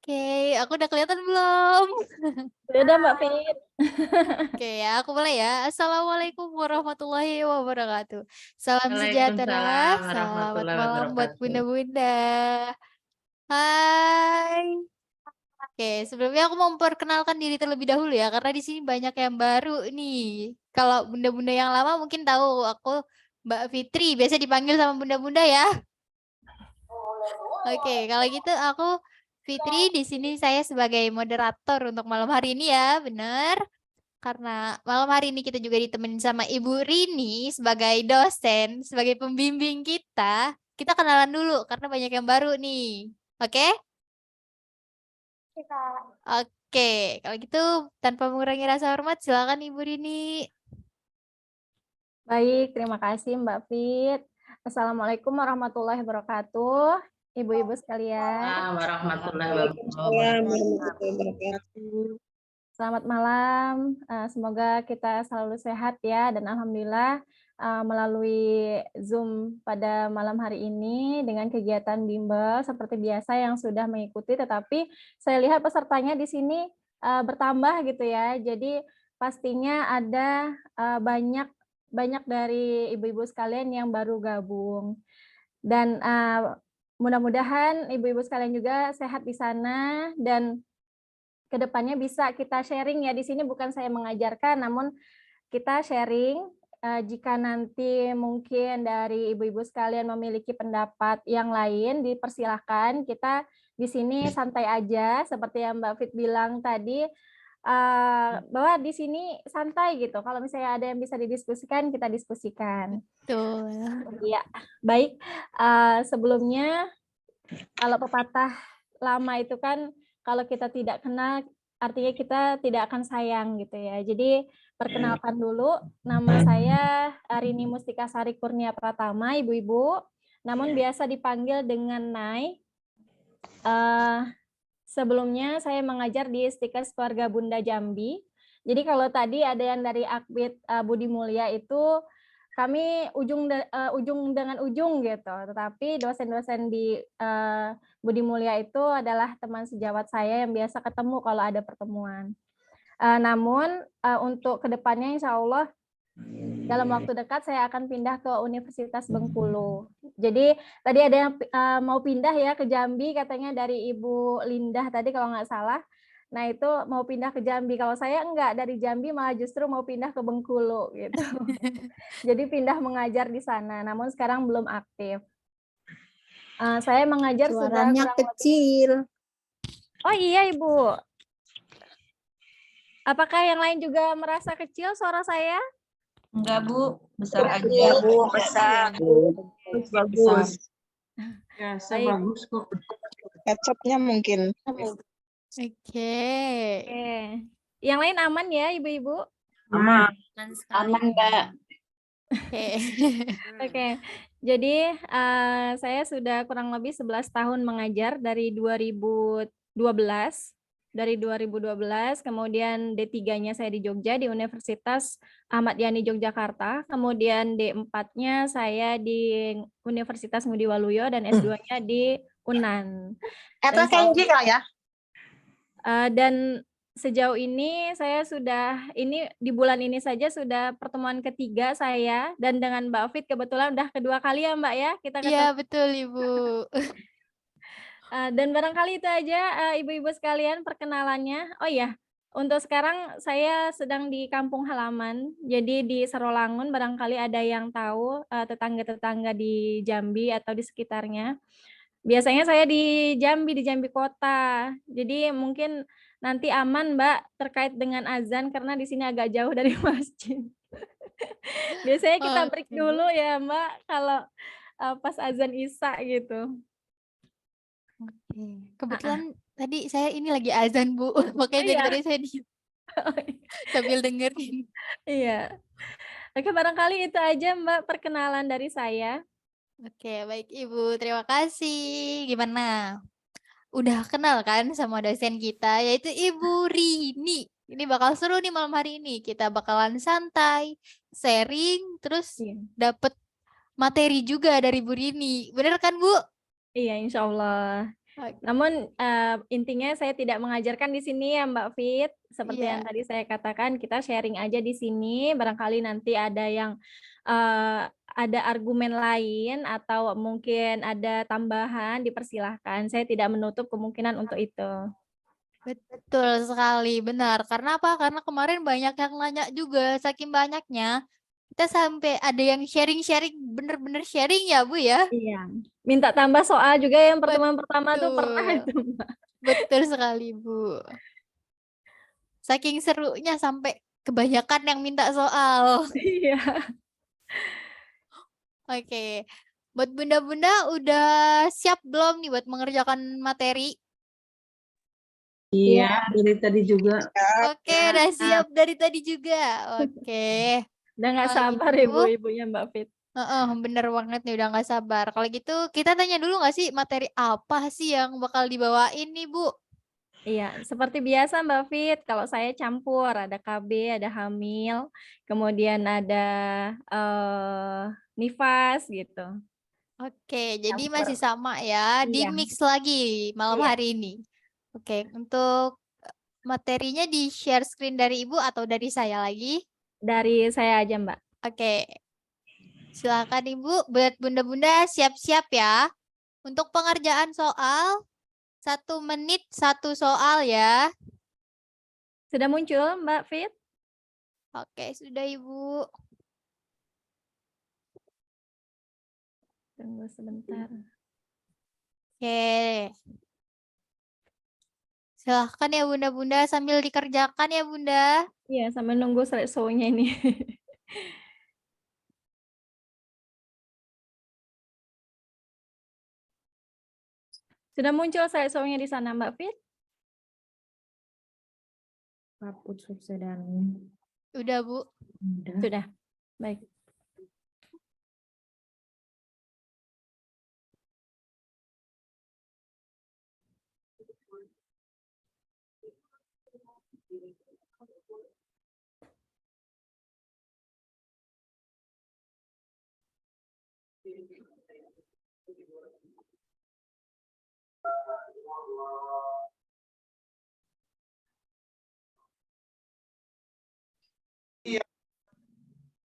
Oke, aku udah kelihatan belum? Udah Mbak Fit. Oke ya, aku mulai ya. Assalamualaikum warahmatullahi wabarakatuh. Salam sejahtera, Waalaikumsalam selamat warahmatullahi malam buat wabarakatuh. bunda-bunda. Hai. Oke, sebelumnya aku mau memperkenalkan diri terlebih dahulu ya, karena di sini banyak yang baru nih. Kalau bunda-bunda yang lama mungkin tahu aku Mbak Fitri, biasa dipanggil sama bunda-bunda ya. Oke, kalau gitu aku Fitri, di sini saya sebagai moderator untuk malam hari ini ya, bener? Karena malam hari ini kita juga ditemenin sama Ibu Rini sebagai dosen, sebagai pembimbing kita. Kita kenalan dulu karena banyak yang baru nih. Oke? Oke, kalau gitu tanpa mengurangi rasa hormat silakan Ibu Rini. Baik, terima kasih Mbak Fit. Assalamualaikum warahmatullahi wabarakatuh. Ibu-ibu sekalian, Warahmatullahi Waalaikumsalam wabarakatuh. warahmatullahi wabarakatuh. selamat malam. Semoga kita selalu sehat ya dan alhamdulillah melalui Zoom pada malam hari ini dengan kegiatan bimbel seperti biasa yang sudah mengikuti, tetapi saya lihat pesertanya di sini bertambah gitu ya. Jadi pastinya ada banyak banyak dari ibu-ibu sekalian yang baru gabung. Dan mudah-mudahan ibu-ibu sekalian juga sehat di sana dan kedepannya bisa kita sharing ya. Di sini bukan saya mengajarkan, namun kita sharing. Jika nanti mungkin dari ibu-ibu sekalian memiliki pendapat yang lain, dipersilahkan. Kita di sini santai aja, seperti yang Mbak Fit bilang tadi, bahwa di sini santai gitu. Kalau misalnya ada yang bisa didiskusikan, kita diskusikan. Tuh. Iya, baik. Sebelumnya, kalau pepatah lama itu kan, kalau kita tidak kenal, artinya kita tidak akan sayang gitu ya. Jadi perkenalkan dulu, nama saya Rini Mustika Sari Kurnia Pratama, ibu-ibu. Namun biasa dipanggil dengan Nay. Sebelumnya saya mengajar di Stikers Keluarga Bunda Jambi. Jadi kalau tadi ada yang dari Akbid Budi Mulya itu kami ujung dengan ujung gitu. Tetapi dosen-dosen di Budi Mulya itu adalah teman sejawat saya yang biasa ketemu kalau ada pertemuan. Namun untuk kedepannya insya Allah dalam waktu dekat saya akan pindah ke Universitas Bengkulu. Jadi tadi ada yang mau pindah ya ke Jambi katanya dari Ibu Lindah tadi kalau nggak salah. Nah itu mau pindah ke Jambi. Kalau saya enggak dari Jambi malah justru mau pindah ke Bengkulu gitu. Jadi pindah mengajar di sana. Namun sekarang belum aktif. Saya mengajar sudah Suaranya kurang lebih. kecil. Oh iya Ibu. Apakah yang lain juga merasa kecil suara saya? Enggak, Bu. Besar aja. Ya, Bu, besar. Bagus. Ya, Baik. bagus kok. Headsetnya mungkin. Oke. Yang lain aman ya Ibu-ibu? Aman. Aman, Mbak. Oke. Oke, jadi saya sudah kurang lebih 11 tahun mengajar dari 2012. Dari 2012, kemudian D3-nya saya di Jogja di Universitas Ahmad Yani Yogyakarta, kemudian D4-nya saya di Universitas Ngudi Waluyo dan S2-nya di UNAN. Dan sejauh ini saya sudah, ini di bulan ini saja sudah pertemuan ketiga saya, dan dengan Mbak Fit kebetulan udah kedua kali ya Mbak ya kita ketemu. Iya, betul Ibu. Dan barangkali itu aja ibu-ibu sekalian perkenalannya. Oh iya, untuk sekarang saya sedang di kampung halaman, jadi di Serolangun, barangkali ada yang tahu tetangga-tetangga di Jambi atau di sekitarnya. Biasanya saya di Jambi kota. Jadi mungkin nanti aman Mbak terkait dengan azan karena di sini agak jauh dari masjid. Biasanya kita break Oke. dulu ya Mbak kalau pas azan Isya gitu. Oke. Kebetulan tadi saya ini lagi azan, Bu. Makanya dari Iya. tadi saya sambil dengerin. Iya. Oke, barangkali itu aja Mbak perkenalan dari saya. Oke, baik Ibu. Terima kasih. Gimana? Udah kenal kan sama dosen kita, yaitu Ibu Rini. Ini bakal seru nih malam hari ini. Kita bakalan santai, sharing, terus Iya. dapet materi juga dari Bu Rini. Bener kan, Bu? Iya, insya Allah. Oke. Namun intinya saya tidak mengajarkan di sini ya Mbak Fit. Seperti Iya. yang tadi saya katakan, kita sharing aja di sini. Barangkali nanti ada yang ada argumen lain atau mungkin ada tambahan, dipersilahkan. Saya tidak menutup kemungkinan untuk itu. Betul sekali, benar. Karena apa? Karena kemarin banyak yang nanya juga, saking banyaknya. Kita sampai ada yang sharing-sharing, bener-bener sharing ya Bu ya? Iya. Minta tambah soal juga yang pertemuan pertama tuh pernah Betul. itu Mbak. Betul sekali Bu. Saking serunya sampai kebanyakan yang minta soal. Iya. Oke. Buat bunda-bunda udah siap belum nih buat mengerjakan materi? Iya, dari tadi juga. Oke, udah siap dari tadi juga. Oke. Udah nggak Kalau sabar gitu, ibu-ibunya Mbak Fit. bener banget nih, udah nggak sabar. Kalau gitu kita tanya dulu nggak sih materi apa sih yang bakal dibawain nih Bu? Iya, seperti biasa Mbak Fit, kalau saya campur, ada KB, ada hamil, kemudian ada nifas gitu. Oke, jadi Campur. masih sama ya, di Iya. mix lagi malam Iya. hari ini. Oke, untuk materinya di share screen dari Ibu atau dari saya lagi? Dari saya aja Mbak. Oke. Silakan Ibu, buat bunda-bunda siap-siap ya. Untuk pengerjaan soal, 1 menit 1 soal ya. Sudah muncul Mbak Fit? Oke, sudah Ibu. Tunggu sebentar. Oke. Silahkan ya bunda-bunda sambil dikerjakan ya bunda. Iya, sambil nunggu slideshow-nya ini. Sudah muncul slideshow-nya di sana Mbak Fit? Kaput dan Udah Bu. Sudah. Baik.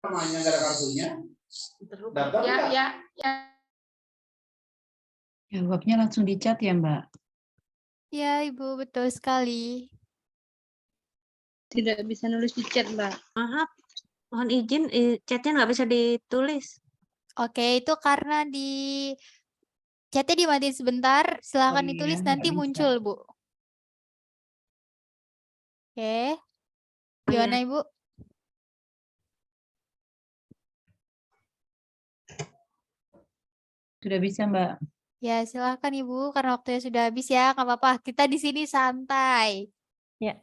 Namanya nggak ada kartunya. Dapat Ya, nggak? ya. Jawabnya langsung di chat ya, Mbak? Ya Ibu, betul sekali. Tidak bisa nulis di chat, Mbak. Maaf, mohon izin, chatnya nggak bisa ditulis. Oke, itu karena di chatnya dimatiin sebentar. Silahkan Oh iya, ditulis nggak nanti bisa. muncul Bu. Oke. Gimana Ibu? Sudah bisa, Mbak. Ya, silahkan Ibu, karena waktunya sudah habis ya, nggak apa-apa. Kita di sini santai. Ya.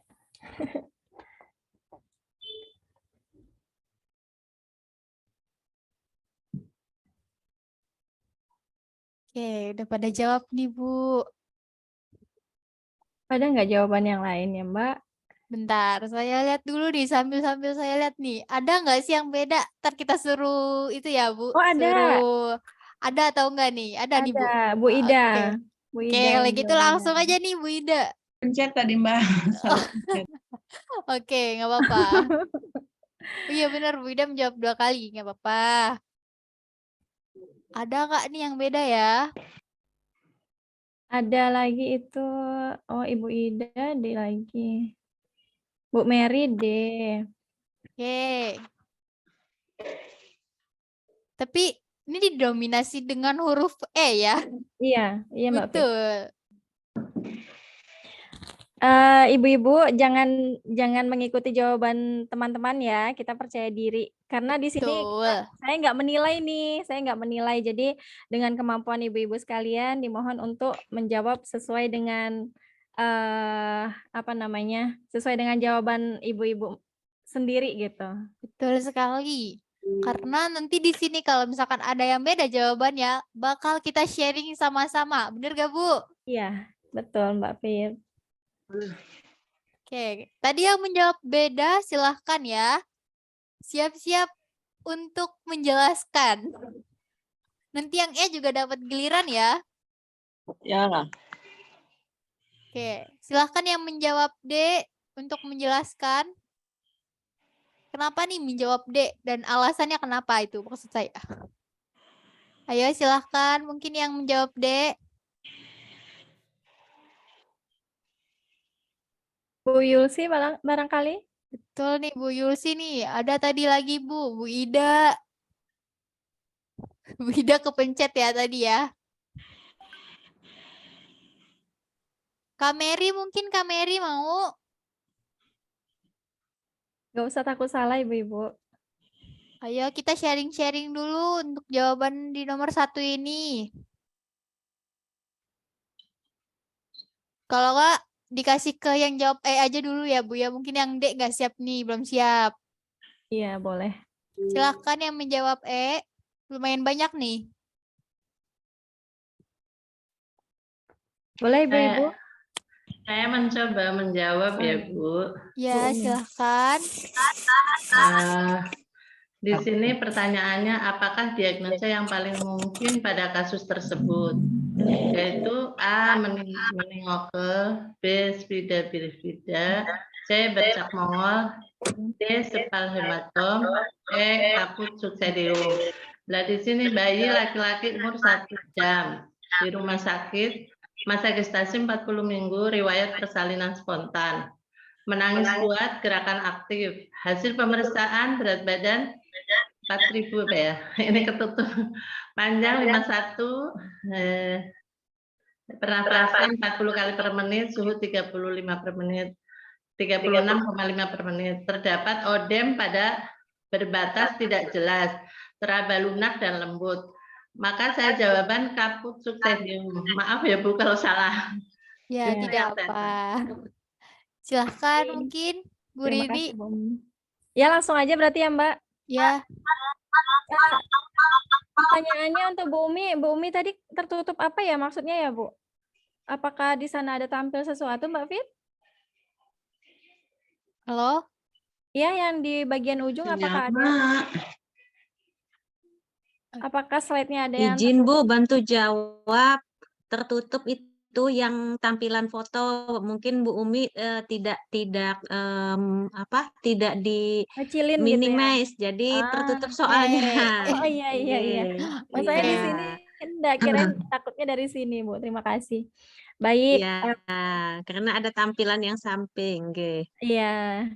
Oke, udah pada jawab nih Bu. Ada nggak jawaban yang lain ya Mbak? Bentar, saya lihat dulu nih, sambil saya lihat nih. Ada nggak sih yang beda? Ntar kita suruh itu ya Bu. Oh ada. Suruh, ada atau enggak nih? Ada nih Bu. Ada, Bu Ida. Oke. Bu Oke, Ida kalau yang gitu jawabannya. langsung aja nih Bu Ida. Pencet tadi, Mbak. Oke, nggak apa-apa. Oh iya benar, Bu Ida menjawab 2 kali, nggak apa-apa. Ada nggak nih yang beda ya? Ada lagi itu, oh Ibu Ida D lagi. Bu Mary D. Oke. Tapi ini didominasi dengan huruf E ya? Iya, iya Mbak Fit. Betul. Ibu-ibu jangan mengikuti jawaban teman-teman ya, kita percaya diri. Karena di sini Betul. saya nggak menilai nih, saya nggak menilai. Jadi dengan kemampuan ibu-ibu sekalian dimohon untuk menjawab sesuai dengan apa namanya, sesuai dengan jawaban ibu-ibu sendiri gitu. Betul sekali. Karena nanti di sini kalau misalkan ada yang beda jawabannya, bakal kita sharing sama-sama. Bener gak Bu? Iya, betul Mbak Fit. Oke, tadi yang menjawab beda silahkan ya. Siap-siap untuk menjelaskan. Nanti yang E juga dapat giliran ya. Ya. Oke, silahkan yang menjawab D untuk menjelaskan kenapa nih menjawab D dan alasannya kenapa itu maksud saya. Ayo silahkan mungkin yang menjawab D. Bu Yulsi barangkali. Betul nih Bu Yulsi nih. Ada tadi lagi Bu Ida. Bu Ida kepencet ya tadi ya. Kak Mary mungkin Kak Mary mau. Nggak usah takut salah Ibu-Ibu. Ayo kita sharing-sharing dulu untuk jawaban di nomor 1 ini. Kalau nggak dikasih ke yang jawab E aja dulu ya Bu ya. Mungkin yang D nggak siap nih, belum siap. Iya, boleh. Silahkan yang menjawab E. Lumayan banyak nih. Boleh Ibu-Ibu? Saya mencoba menjawab ya Bu. Ya, silahkan. Di sini pertanyaannya apakah diagnosa yang paling mungkin pada kasus tersebut? Yaitu A. Meningokel, B. Spida bifida, C. bercak mongol, D. sepal hematom, E. kaput succedium. Nah di sini bayi laki-laki umur 1 jam di rumah sakit, masa gestasi 40 minggu, riwayat persalinan spontan, menangis kuat, gerakan aktif, hasil pemeriksaan berat badan 4.000 ya, ini ketutup, panjang 51, pernafasan 40 kali per menit, suhu 35 per menit, 36,5 per menit. Terdapat odem pada berbatas tidak jelas, teraba lunak dan lembut. Maka saya jawaban kaput succedium. Maaf ya Bu kalau salah. Ya, Ya. tidak apa. Silahkan mungkin Bu Terima Rini. kasih, Bu Umi. Ya, langsung aja berarti ya, Mbak. Ya, Pertanyaannya untuk Bu Umi tadi tertutup apa ya maksudnya ya, Bu? Apakah di sana ada tampil sesuatu, Mbak Fit? halo. Iya, yang di bagian ujung apakah ada? Apakah slide-nya ada yang Izin Bu, bantu jawab. Tertutup itu yang tampilan foto. Mungkin Bu Umi tidak tidak di kecilin gitu ya? minimize, jadi tertutup soalnya. Oh iya. Oh, saya di sini enggak kirain takutnya dari sini, Bu. Terima kasih. Baik. Ya, karena ada tampilan yang samping. Iya.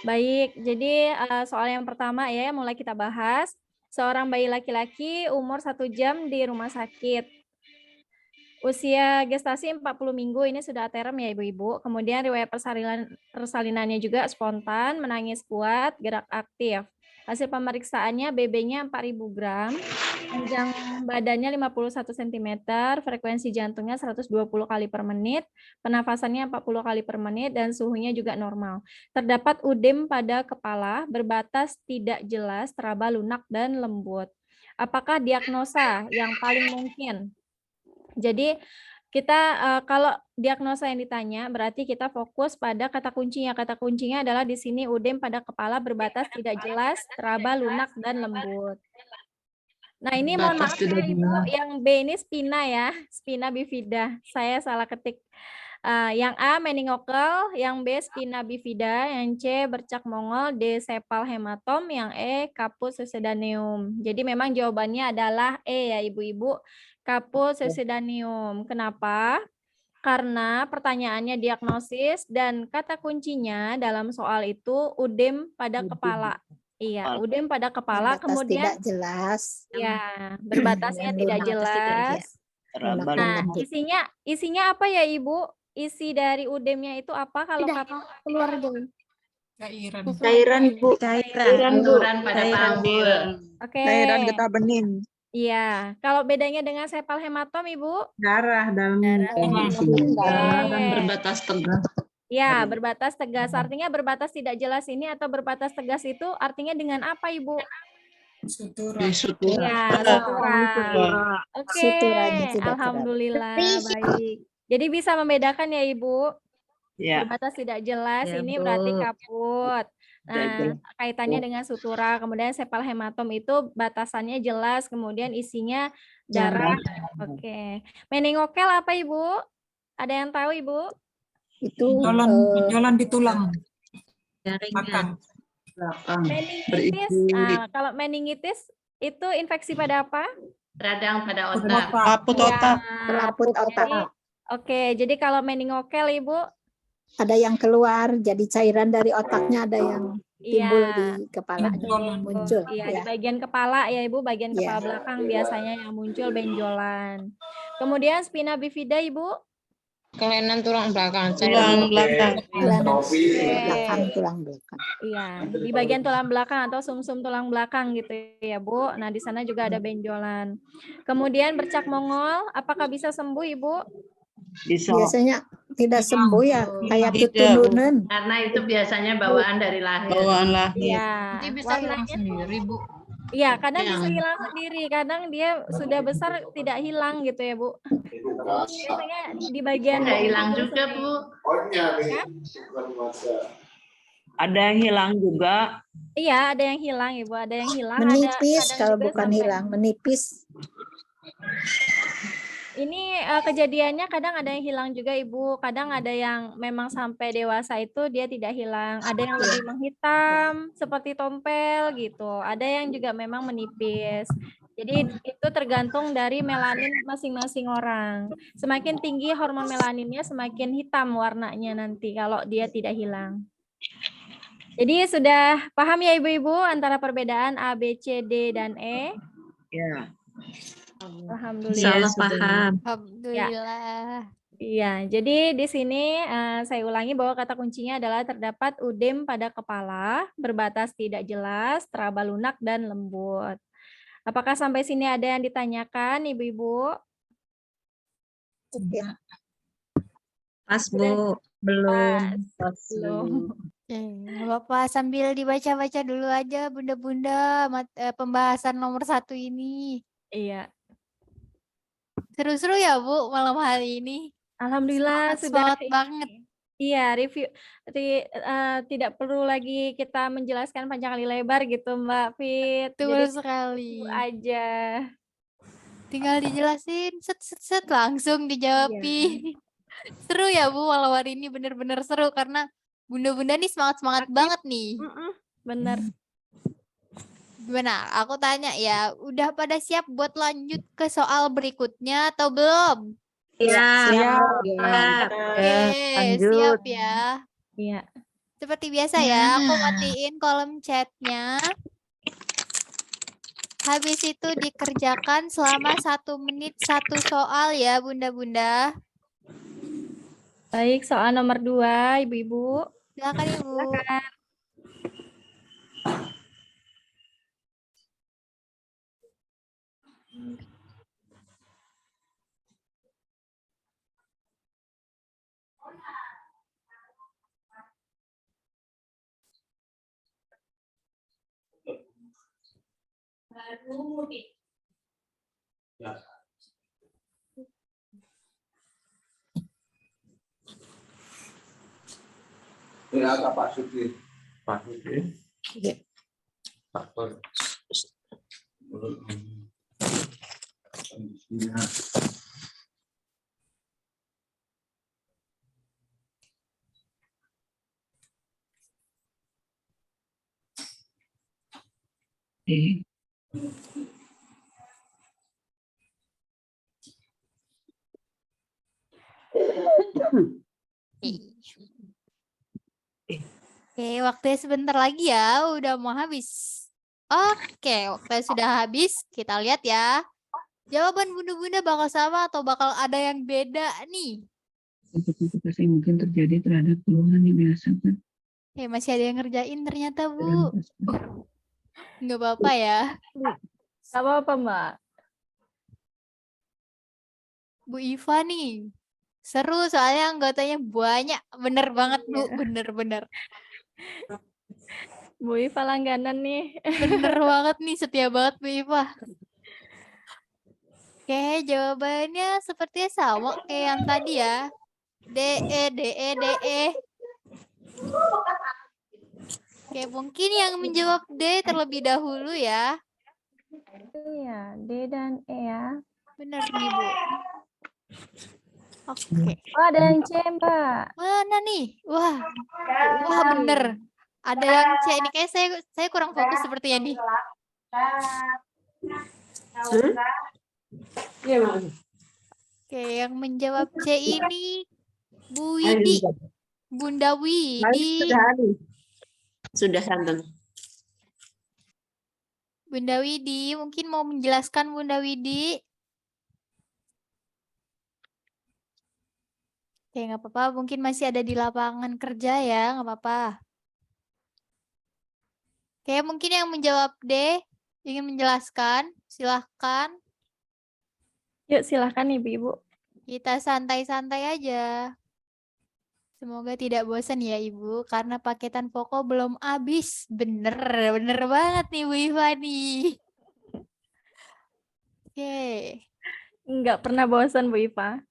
Baik, jadi soal yang pertama ya mulai kita bahas. Seorang bayi laki-laki umur 1 jam di rumah sakit. Usia gestasi 40 minggu ini sudah term ya Ibu-Ibu. Kemudian riwayat persalinannya juga spontan, menangis kuat, gerak aktif. Hasil pemeriksaannya BB-nya 4.000 gram, panjang badannya 51 cm, frekuensi jantungnya 120 kali per menit, penafasannya 40 kali per menit, dan suhunya juga normal. Terdapat udem pada kepala, berbatas tidak jelas, teraba lunak, dan lembut. Apakah diagnosa yang paling mungkin? Jadi kita kalau diagnosa yang ditanya berarti kita fokus pada kata kuncinya. Kata kuncinya adalah di sini udem pada kepala berbatas tidak jelas, teraba lunak dan lembut. Nah, ini mohon maaf ya Ibu, yang B ini spina ya, spina bifida. Saya salah ketik. Yang A meningokel, yang B spina bifida, yang C bercak mongol, D sepal hematom, yang E kaput succedaneum. Jadi memang jawabannya adalah E ya Ibu-ibu, kaput succedaneum. Kenapa? Karena pertanyaannya diagnosis dan kata kuncinya dalam soal itu udem pada kepala. Iya, udem pada kepala, Berbatas kemudian tidak jelas. ya berbatasnya tidak jelas. Nah, isinya apa ya Ibu? Isi dari udemnya itu apa kalau kata Keluar dulu. Cairan, Bu. Saluran pada panggul. Oke. Cairan getah bening. Iya, kalau bedanya dengan sepal hematom Ibu? Darah dalam Berbatas tegas. Ya, berbatas tegas. Artinya berbatas tidak jelas ini atau berbatas tegas itu artinya dengan apa Ibu? sutura. Ya, sutura. Oke, Suturanya tidak alhamdulillah baik. Jadi bisa membedakan ya Ibu? Ya. Berbatas tidak jelas Ya, ini Bu. berarti kaput. Nah, kaitannya dengan sutura, kemudian sepal hematom itu batasannya jelas, kemudian isinya darah. Oke. Meningokel apa Ibu? Ada yang tahu Ibu? Itu Benjolan di tulang Jaringan. belakang. Meningitis. Kalau meningitis itu infeksi pada apa? Radang pada otak. Laput Ya, otak. Laput otak. Jadi, oke, jadi kalau meningokel Ibu, Ada yang keluar, jadi cairan dari otaknya ada yang timbul iya, di kepala. Benjolan. Muncul. iya di Ya. bagian kepala ya Ibu, bagian Iya. kepala belakang biasanya yang muncul benjolan. Kemudian spina bifida Ibu. Kelainan tulang belakang. Tulang belakang. Tulang belakang. Iya, di bagian tulang belakang atau sumsum tulang belakang gitu ya Bu. Nah di sana juga ada benjolan. Kemudian bercak Mongol, apakah bisa sembuh Ibu? Bisa. Biasanya tidak sembuh ya, kayak Tidak, Bu. tutununan. Karena itu biasanya bawaan dari lahir. Bawaan lahir. Iya. Nanti bisa hilang warnanya- sendiri, Bu. Iya, kadang Yang- bisa hilang sendiri, kadang dia sudah besar tidak hilang gitu ya Bu. Biasanya di bagian Nggak hilang juga, Bu. Ada yang hilang juga. Iya, ada yang hilang Ibu, ada yang hilang, Menipis ada kalau juga bukan sampai- hilang, menipis. Ini kejadiannya kadang ada yang hilang juga Ibu, kadang ada yang memang sampai dewasa itu dia tidak hilang, ada yang lebih menghitam seperti tompel gitu, ada yang juga memang menipis. Jadi itu tergantung dari melanin masing-masing orang. Semakin tinggi hormon melaninnya, semakin hitam warnanya nanti kalau dia tidak hilang. Jadi sudah paham ya Ibu-ibu antara perbedaan A, B, C, D, dan E? Ya. Alhamdulillah. Insyaallah paham. Alhamdulillah. Iya, jadi di sini saya ulangi bahwa kata kuncinya adalah terdapat udem pada kepala, berbatas tidak jelas, teraba lunak, dan lembut. Apakah sampai sini ada yang ditanyakan, Ibu-ibu? Ya. Pas, Bu. Belum. Belum. Bapak sambil dibaca-baca dulu aja bunda-bunda pembahasan nomor 1 ini. Iya. Seru-seru ya Bu malam hari ini. Alhamdulillah sudah Semangat banget. Iya, review tidak perlu lagi kita menjelaskan panjang kali lebar gitu, Mbak Fit. Betul Jadi sekali. itu aja. Tinggal dijelasin set langsung dijawabin. Seru ya Bu malam hari ini bener-bener seru karena bunda-bunda nih semangat-semangat Aktif. banget nih. Bener. Gimana? Aku tanya ya, udah pada siap buat lanjut ke soal berikutnya atau belum? Siap. Oke, lanjut. siap ya. Iya. Seperti biasa ya, aku matiin kolom chatnya. Habis itu dikerjakan selama 1 menit 1 soal ya bunda-bunda. Baik, soal nomor 2, Ibu-ibu. Silakan Ibu. Berapa Pak Suki? Pak Suki? Iya. Pak Pur. Oke, waktunya sebentar lagi ya, udah mau habis. Oke, waktunya sudah habis. Kita lihat ya. Jawaban bunda-bunda bakal sama atau bakal ada yang beda nih? Pasti mungkin terjadi terhadap keluhan yang dirasakan. Masih ada yang ngerjain ternyata Bu. Nggak apa-apa ya. Gak apa-apa, Mbak. Bu Iva nih. Seru soalnya anggotanya banyak. Bener banget Bu, bener-bener. Bu Iva langganan nih. Bener banget nih, setia banget Bu Iva. Oke, jawabannya sepertinya sama kayak yang tadi ya. DE. Oke, mungkin yang menjawab D terlebih dahulu ya. Iya, D dan E ya. Bener nih Bu. Oke. Oh, ada yang C, Mbak. Mana nih? Wah, bener. Ada yang C ini kayak saya kurang fokus sepertinya nih. Oke, yang menjawab C ini Bu Widi. Bunda Widi. Sudah Santan. Bunda Widi, mungkin mau menjelaskan Bunda Widi? Oke, nggak apa-apa. Mungkin masih ada di lapangan kerja ya, nggak apa-apa. Oke, mungkin yang menjawab D, ingin menjelaskan, silahkan. Yuk, silahkan Ibu-Ibu. Kita santai-santai aja. Semoga tidak bosan ya Ibu, karena paketan pokok belum habis. Bener banget nih Bu Iva nih. Oke. Nggak pernah bosan, Bu Iva.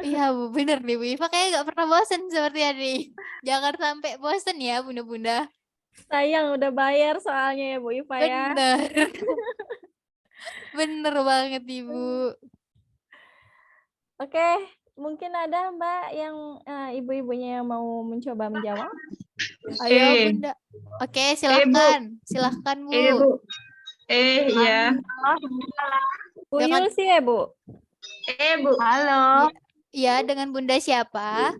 Iya Bu, bener nih Bu Iva kayaknya nggak pernah bosan sepertinya nih. Jangan sampai bosan ya bunda-bunda. Sayang udah bayar soalnya ya Bu Iva ya. Bener. Bener banget Ibu. Oke, mungkin ada Mbak yang ibu-ibunya yang mau mencoba menjawab. Ayo Bunda. Oke, silahkan. Silahkan Bu. Ya. Bu Dengan- Yul sih ya Bu. Bu. Halo. Iya, dengan Bunda siapa?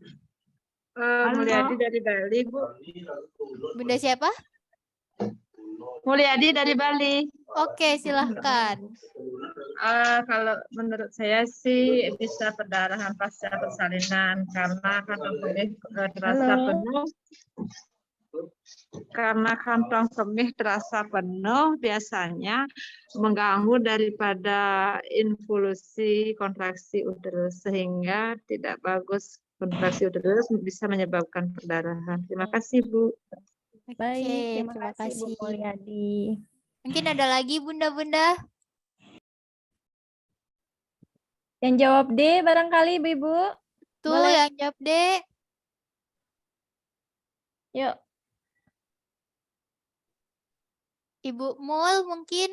Mulyadi dari Bali, Bu. Bunda siapa? Mulyadi dari Bali. Oke, silahkan. Kalau menurut saya sih bisa perdarahan pasca persalinan karena kantong kemih terasa penuh. Karena kantong kemih terasa penuh biasanya mengganggu daripada involusi kontraksi uterus sehingga tidak bagus kontraksi uterus bisa menyebabkan perdarahan. Terima kasih Bu. Baik, Oke, terima kasih Bu Mulyadi. Mungkin ada lagi Bunda-bunda? Yang jawab D barangkali Ibu-Ibu. Tuh Boleh. yang jawab D. Yuk. Ibu Mul mungkin.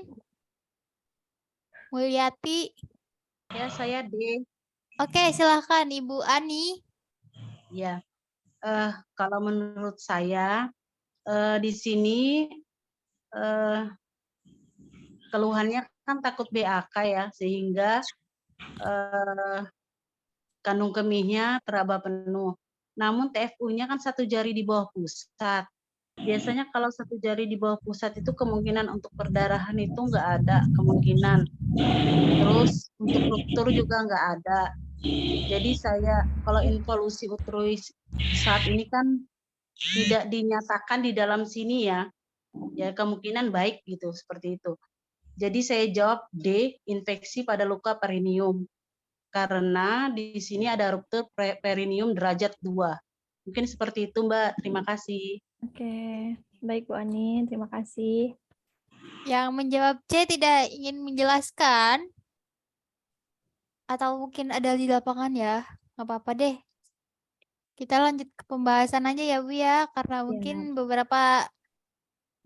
Mulyati. Ya, saya D. Oke, silahkan Ibu Ani. Ya. Kalau menurut saya di sini keluhannya kan takut BAK ya, sehingga kandung kemihnya teraba penuh. Namun TFU-nya kan 1 jari di bawah pusat. Biasanya kalau 1 jari di bawah pusat itu kemungkinan untuk perdarahan itu nggak ada kemungkinan. Terus untuk ruptur juga nggak ada. Jadi saya kalau involusi uterus saat ini kan tidak dinyatakan di dalam sini ya kemungkinan baik gitu seperti itu. Jadi saya jawab D, infeksi pada luka perineum karena di sini ada ruptur perineum derajat 2. Mungkin seperti itu Mbak. Terima kasih. Oke, baik Bu Ani, terima kasih. Yang menjawab C tidak ingin menjelaskan? Atau mungkin ada di lapangan ya? Nggak apa-apa deh. Kita lanjut ke pembahasan aja ya Bu ya, karena mungkin beberapa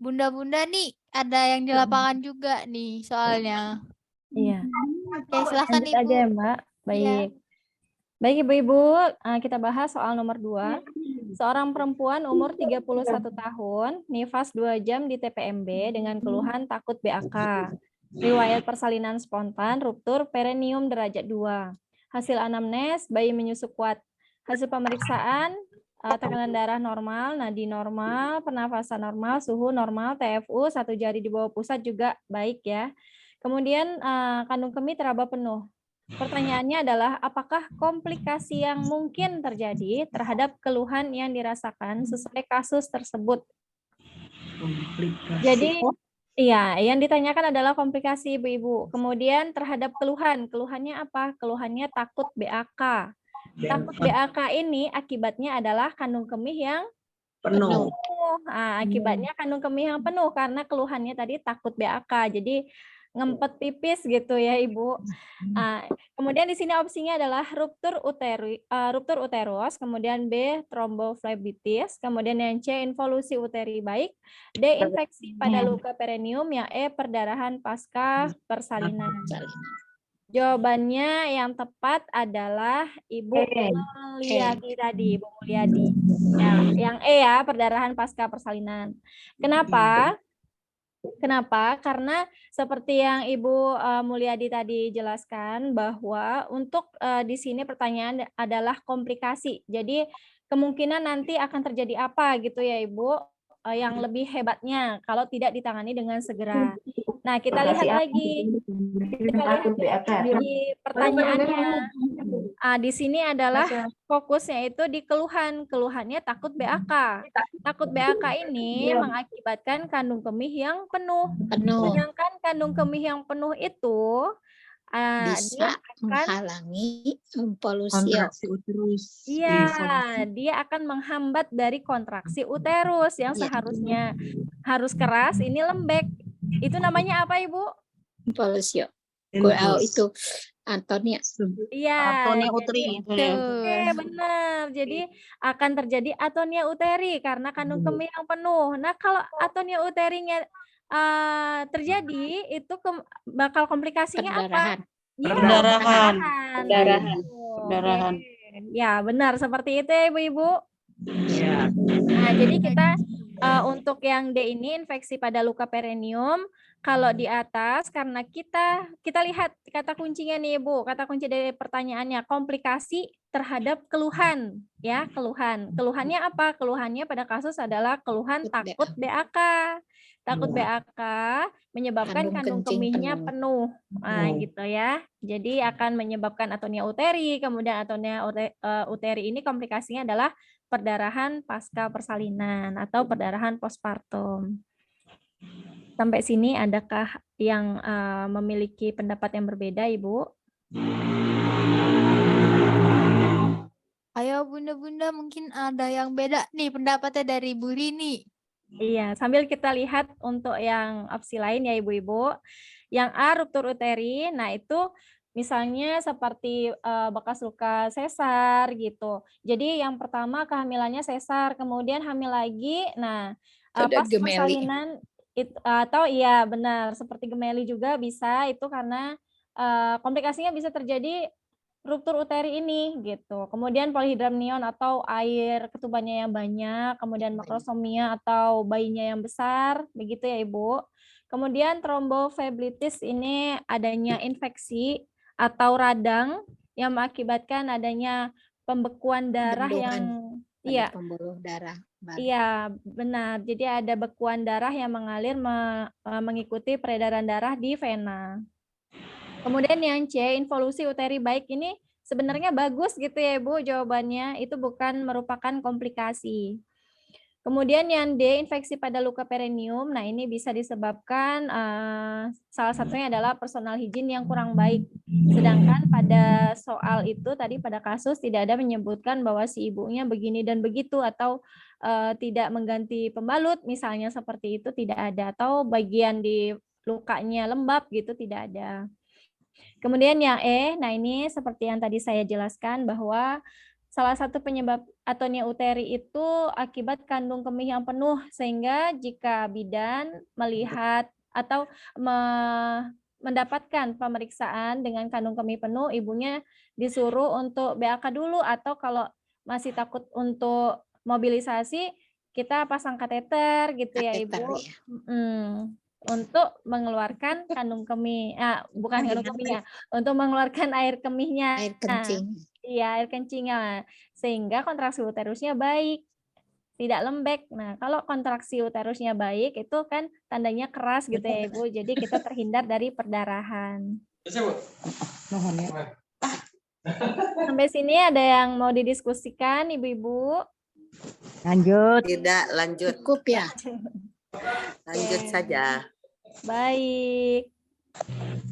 bunda-bunda nih ada yang di lapangan juga nih soalnya. Iya. Oke, silahkan Lanjut Ibu. aja ya Mbak. Baik. Baik Ibu-Ibu, kita bahas soal nomor 2. Seorang perempuan umur 31 tahun, nifas 2 jam di TPMB dengan keluhan takut BAK. Riwayat persalinan spontan, ruptur perineum derajat 2. Hasil anamnes, bayi menyusu kuat. Hasil pemeriksaan, tekanan darah normal, nadi normal, pernafasan normal, suhu normal, TFU, 1 jari di bawah pusat juga baik ya. Kemudian kandung kemih teraba penuh. Pertanyaannya adalah apakah komplikasi yang mungkin terjadi terhadap keluhan yang dirasakan sesuai kasus tersebut? Jadi iya, yang ditanyakan adalah komplikasi Ibu-Ibu. Kemudian terhadap keluhannya apa? Keluhannya takut BAK. Takut BAK ini akibatnya adalah kandung kemih yang penuh. Akibatnya kandung kemih yang penuh karena keluhannya tadi takut BAK. Jadi ngempet pipis gitu ya Ibu. Kemudian di sini opsinya adalah ruptur uterus, kemudian B tromboflebitis, kemudian yang C involusi uteri baik, D infeksi pada luka perineum, yang E perdarahan pasca persalinan. Jawabannya yang tepat adalah Ibu Mulyadi tadi, Ibu Mulyadi. Yang E ya, perdarahan pasca persalinan. Kenapa? Kenapa? Karena seperti yang Ibu Mulyadi tadi jelaskan bahwa untuk di sini pertanyaan adalah komplikasi. Jadi kemungkinan nanti akan terjadi apa gitu ya Ibu, yang lebih hebatnya kalau tidak ditangani dengan segera. Nah, kita lihat lagi. Kita lihat di pertanyaannya. Di sini adalah fokusnya itu di keluhan. Keluhannya takut BAK. Takut BAK ini mengakibatkan kandung kemih yang penuh. Penuh Sedangkan kandung kemih yang penuh itu dia bisa akan menghalangi polusi. Kontraksi uterus. dia akan menghambat dari kontraksi uterus yang Iya. seharusnya harus keras, ini lembek. Itu namanya apa, Ibu? Polusi. Infus. Itu Antonia. Iya. Atonia jadi- uteri. Oke, benar. Jadi akan terjadi atonia uteri karena kandung kemih yang penuh. Nah, kalau atonia uterinya terjadi, itu bakal komplikasinya apa? Perdarahan. Iya, Perdarahan. Perdarahan. Perdarahan. Oke. Ya, benar. Seperti itu ya, Ibu-Ibu. Ya. Nah, jadi kita untuk yang D ini infeksi pada luka perineum, kalau di atas karena kita lihat kata kuncinya nih Ibu, kata kunci dari pertanyaannya komplikasi terhadap keluhan ya, keluhan. Keluhannya apa? Keluhannya pada kasus adalah keluhan takut BAK. Takut BAK menyebabkan kandung kemihnya penuh. Nah, gitu ya. Jadi akan menyebabkan atonia uteri, kemudian atonia uteri ini komplikasinya adalah perdarahan pasca persalinan atau perdarahan postpartum. Sampai sini adakah yang memiliki pendapat yang berbeda, Ibu? Ayo bunda-bunda, mungkin ada yang beda nih pendapatnya dari Bu Rini. Iya, sambil kita lihat untuk yang opsi lain ya Ibu-Ibu. Yang A, ruptur uteri, nah itu misalnya seperti bekas luka sesar gitu. Jadi yang pertama kehamilannya sesar, kemudian hamil lagi, nah pas persalinan, atau iya benar, seperti gemeli juga bisa, itu karena komplikasinya bisa terjadi ruptur uteri ini gitu. Kemudian polihidramnion atau air ketubannya yang banyak, kemudian makrosomia atau bayinya yang besar, begitu ya Ibu. Kemudian tromboflebitis ini adanya infeksi atau radang yang mengakibatkan adanya pembekuan darah yang Pembuluh darah. Iya, benar. Jadi ada bekuan darah yang mengalir mengikuti peredaran darah di vena. Kemudian yang C, involusi uteri baik, ini sebenarnya bagus gitu ya Ibu jawabannya, itu bukan merupakan komplikasi. Kemudian yang D, infeksi pada luka perineum, nah ini bisa disebabkan salah satunya adalah personal hygiene yang kurang baik. Sedangkan pada soal itu tadi pada kasus tidak ada menyebutkan bahwa si ibunya begini dan begitu atau tidak mengganti pembalut misalnya seperti itu tidak ada, atau bagian di lukanya lembab gitu tidak ada. Kemudian yang E, nah ini seperti yang tadi saya jelaskan bahwa salah satu penyebab atonia uteri itu akibat kandung kemih yang penuh, sehingga jika bidan melihat atau mendapatkan pemeriksaan dengan kandung kemih penuh, ibunya disuruh untuk BAK dulu, atau kalau masih takut untuk mobilisasi, kita pasang kateter gitu ya Ibu. Untuk mengeluarkan kandung kemih, bukan kandung kemihnya, untuk mengeluarkan air kemihnya. Air kencing. Iya, air kencingnya, sehingga kontraksi uterusnya baik, tidak lembek. Nah, kalau kontraksi uterusnya baik, itu kan tandanya keras gitu ya Ibu, jadi kita terhindar dari perdarahan. Sampai sini ada yang mau didiskusikan Ibu-Ibu? Lanjut. Tidak, lanjut. Cukup ya. Lanjut saja. Baik.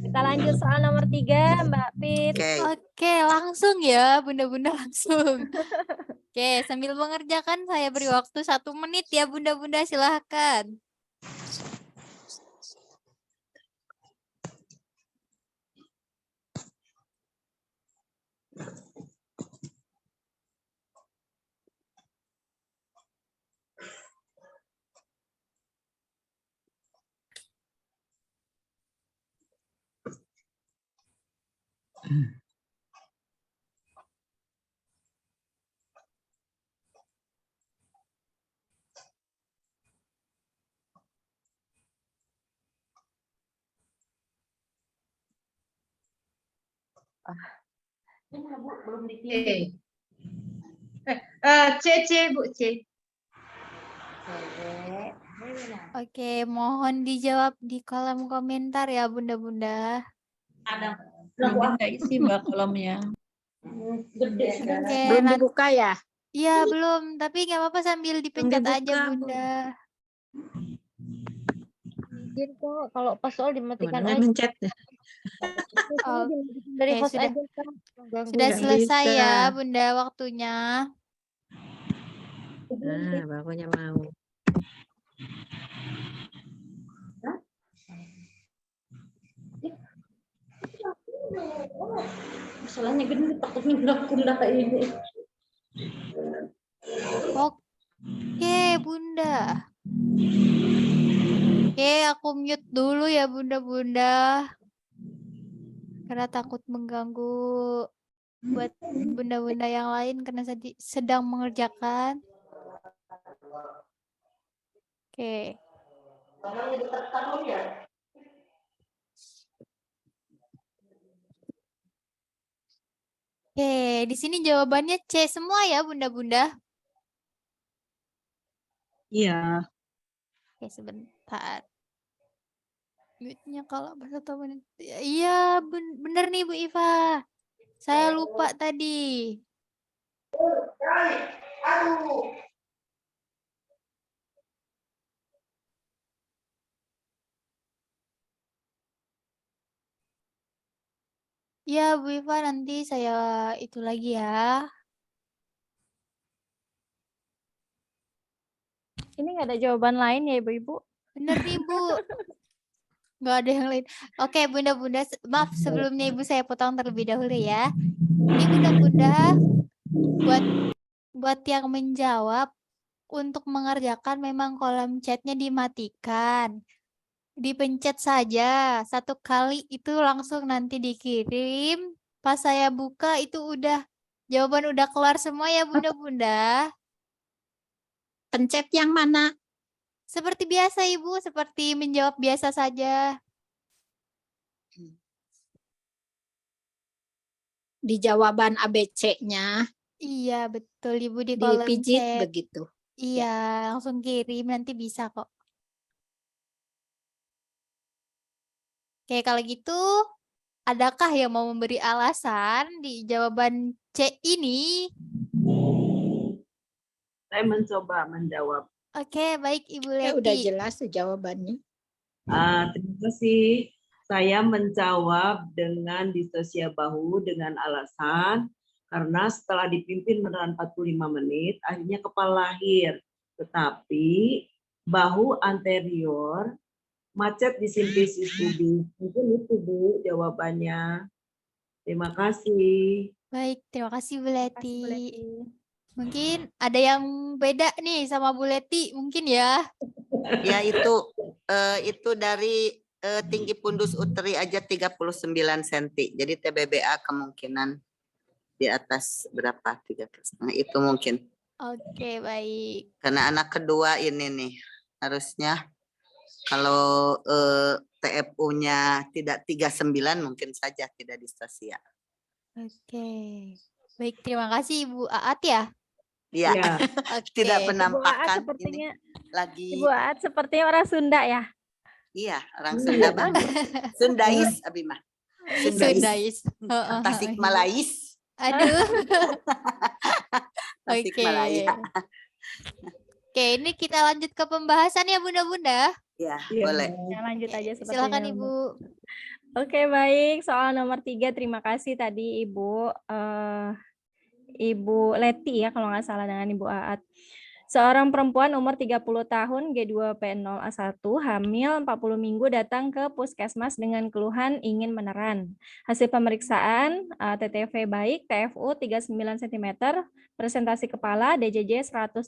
Kita lanjut soal nomor 3, Mbak Pit. Oke, langsung ya bunda-bunda, langsung. Oke, sambil mengerjakan saya beri waktu 1 menit ya bunda-bunda, silahkan. Belum Oke. dikirim. C, Bu, C. Oke, mohon dijawab di kolom komentar ya Bunda-Bunda. Mungkin nggak isi Mbak kolomnya. Gede sudah. Oke, Belum dibuka ya? iya belum, tapi nggak apa-apa sambil dipencet aja dibuka, Bu. Bunda. Izin kok, kalau pas soal dimatikan Mana aja. mencet ya? Oh, Dari oke, host sudah. aja kan. Ganggu Sudah Nggak selesai bisa. ya Bunda waktunya. Nah, barunya mau. Masalahnya gini takutnya pindah kayak ini. Oke Bunda. Oke, aku mute dulu ya Bunda-Bunda. Karena takut mengganggu buat bunda-bunda yang lain karena sedang mengerjakan. Oke. Oke, di sini jawabannya C semua ya Bunda-bunda. Iya. Oke, sebentar. Mute-nya kalau pas 1 menit. Iya, bener nih Bu Iva. Saya lupa tadi. Ya, Bu Iva, nanti saya itu lagi ya. Ini nggak ada jawaban lain ya Ibu-Ibu? Bener nih, Bu. Nggak ada yang lain. Oke, Bunda-Bunda, maaf sebelumnya Ibu saya potong terlebih dahulu ya. Ini Bunda-Bunda buat yang menjawab untuk mengerjakan memang kolom chatnya dimatikan. Dipencet saja 1 kali itu langsung nanti dikirim. Pas saya buka itu jawaban udah keluar semua ya Bunda-Bunda. Pencet yang mana? Seperti biasa Ibu, seperti menjawab biasa saja. Di jawaban ABC-nya Iya, betul Ibu di kolom dipijit chat. begitu. Iya, langsung kirim nanti bisa kok. Oke, kalau gitu adakah yang mau memberi alasan di jawaban C ini? Saya mencoba menjawab. Oke, baik Ibu Ya, udah Leti. jelas jawabannya. Terima kasih. Saya menjawab dengan distosia bahu dengan alasan karena setelah dipimpin menelan 45 menit, akhirnya kepala lahir. Tetapi bahu anterior macet di simplicis pubis. Mungkin itu Bu jawabannya. Terima kasih. Baik, terima kasih Bu Leti. Mungkin ada yang beda nih sama Bu Leti, mungkin ya. Ya itu dari tinggi pundus uteri aja 39 cm. Jadi TBBA kemungkinan di atas berapa? 3,5 itu mungkin. Oke, baik. Karena anak kedua ini nih harusnya kalau TFU-nya tidak 39 mungkin saja tidak distosia. Oke. Baik, terima kasih Ibu Aat ya. Iya. Ya. Tidak Ibu Aat penampakan sepertinya ini lagi. Ibu Aat sepertinya orang Sunda ya. Iya, orang Sunda banget. Sundais Abimah. Sundais. Tasik Malais. Aduh. Tasik Oke. Malaya. Oke, ini kita lanjut ke pembahasan ya Bunda-Bunda. Ya, boleh. Ya, lanjut aja sepertinya. Silakan Ibu. Oke, baik. Soal nomor 3, terima kasih tadi Ibu Leti ya, kalau nggak salah dengan Ibu Aat. Seorang perempuan umur 30 tahun, G2P0A1, hamil 40 minggu datang ke puskesmas dengan keluhan ingin meneran. Hasil pemeriksaan TTV baik, TFU 39 cm, presentasi kepala DJJ 136,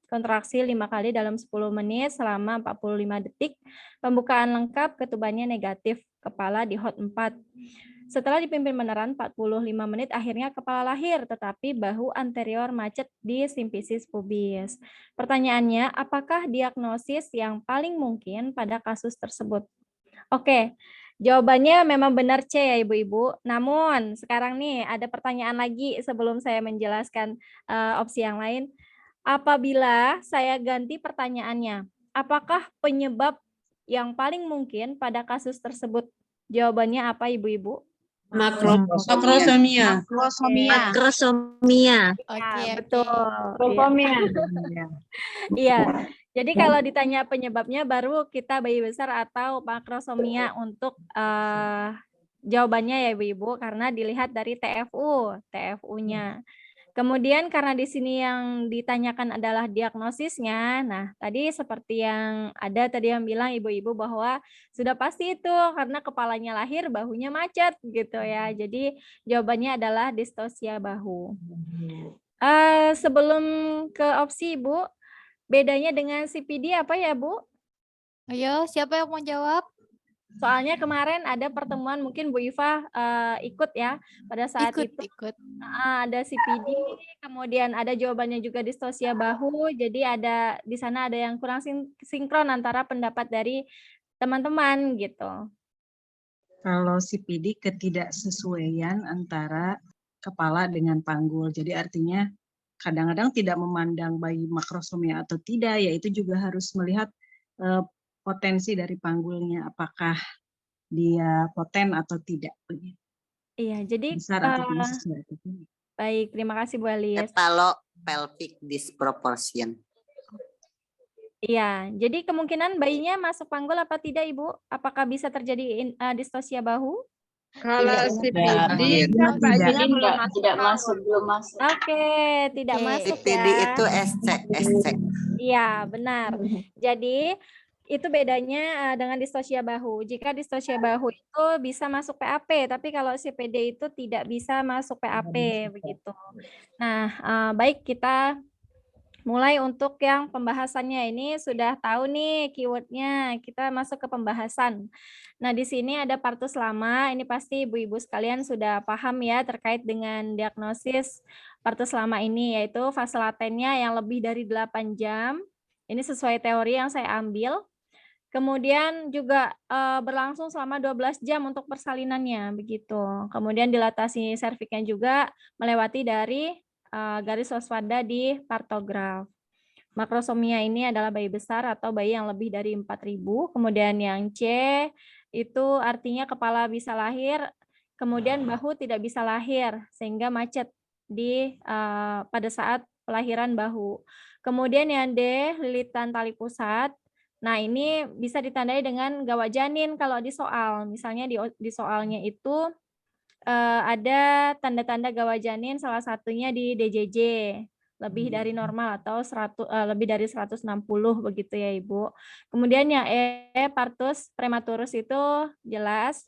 kontraksi 5 kali dalam 10 menit selama 45 detik, pembukaan lengkap, ketubannya negatif, kepala di hot 4. Setelah dipimpin meneran 45 menit, akhirnya kepala lahir, tetapi bahu anterior macet di simfisis pubis. Pertanyaannya, apakah diagnosis yang paling mungkin pada kasus tersebut? Oke, jawabannya memang benar C ya Ibu-Ibu. Namun sekarang nih ada pertanyaan lagi sebelum saya menjelaskan opsi yang lain. Apabila saya ganti pertanyaannya, apakah penyebab yang paling mungkin pada kasus tersebut? Jawabannya apa Ibu-Ibu? Makrosomia. Makrosomia. Oke, Betul. Tropomia. Iya. Jadi kalau ditanya penyebabnya baru kita bayi besar atau makrosomia untuk jawabannya ya Ibu-Ibu karena dilihat dari TFU-nya. Kemudian karena di sini yang ditanyakan adalah diagnosisnya, nah tadi seperti yang ada tadi yang bilang ibu-ibu bahwa sudah pasti itu karena kepalanya lahir, bahunya macet gitu ya. Jadi jawabannya adalah distosia bahu. Sebelum ke opsi Ibu, bedanya dengan CPD apa ya Bu? Ayo, siapa yang mau jawab? Soalnya kemarin ada pertemuan mungkin Bu Iva ikut ya pada saat itu ada CPD, kemudian ada jawabannya juga distosia bahu. Jadi ada di sana ada yang kurang sinkron antara pendapat dari teman-teman gitu. Kalau CPD ketidaksesuaian antara kepala dengan panggul. Jadi artinya kadang-kadang tidak memandang bayi makrosomia atau tidak, yaitu juga harus melihat potensi dari panggulnya, apakah dia poten atau tidak. Iya, jadi besar atau tidak sesuai atau tidak. Baik, terima kasih Bu Alis. Cephalopelvic disproportion. Iya, jadi kemungkinan bayinya masuk panggul apa tidak Ibu? Apakah bisa terjadi distosia bahu? Kalau CPD kan bayinya belum masuk. Oke, tidak masuk ya. CPD itu SC. Iya, benar. Jadi itu bedanya dengan distosia bahu. Jika distosia bahu itu bisa masuk PAP, tapi kalau CPD itu tidak bisa masuk PAP begitu. Nah, baik kita mulai untuk yang pembahasannya ini sudah tahu nih keywordnya. Kita masuk ke pembahasan. Nah, di sini ada partus lama. Ini pasti ibu-ibu sekalian sudah paham ya terkait dengan diagnosis partus lama ini, yaitu fase latennya yang lebih dari 8 jam. Ini sesuai teori yang saya ambil. Kemudian juga berlangsung selama 12 jam untuk persalinannya begitu. Kemudian dilatasi serviknya juga melewati dari garis waspada di partograf. Makrosomia ini adalah bayi besar atau bayi yang lebih dari 4.000. Kemudian yang C itu artinya kepala bisa lahir, kemudian bahu tidak bisa lahir sehingga macet di pada saat pelahiran bahu. Kemudian yang D lilitan tali pusat. Nah, ini bisa ditandai dengan gawak janin kalau di soal. Misalnya di soalnya itu ada tanda-tanda gawak janin, salah satunya di DJJ, lebih dari normal atau lebih dari 160 begitu ya Ibu. Kemudian yang E, partus prematurus itu jelas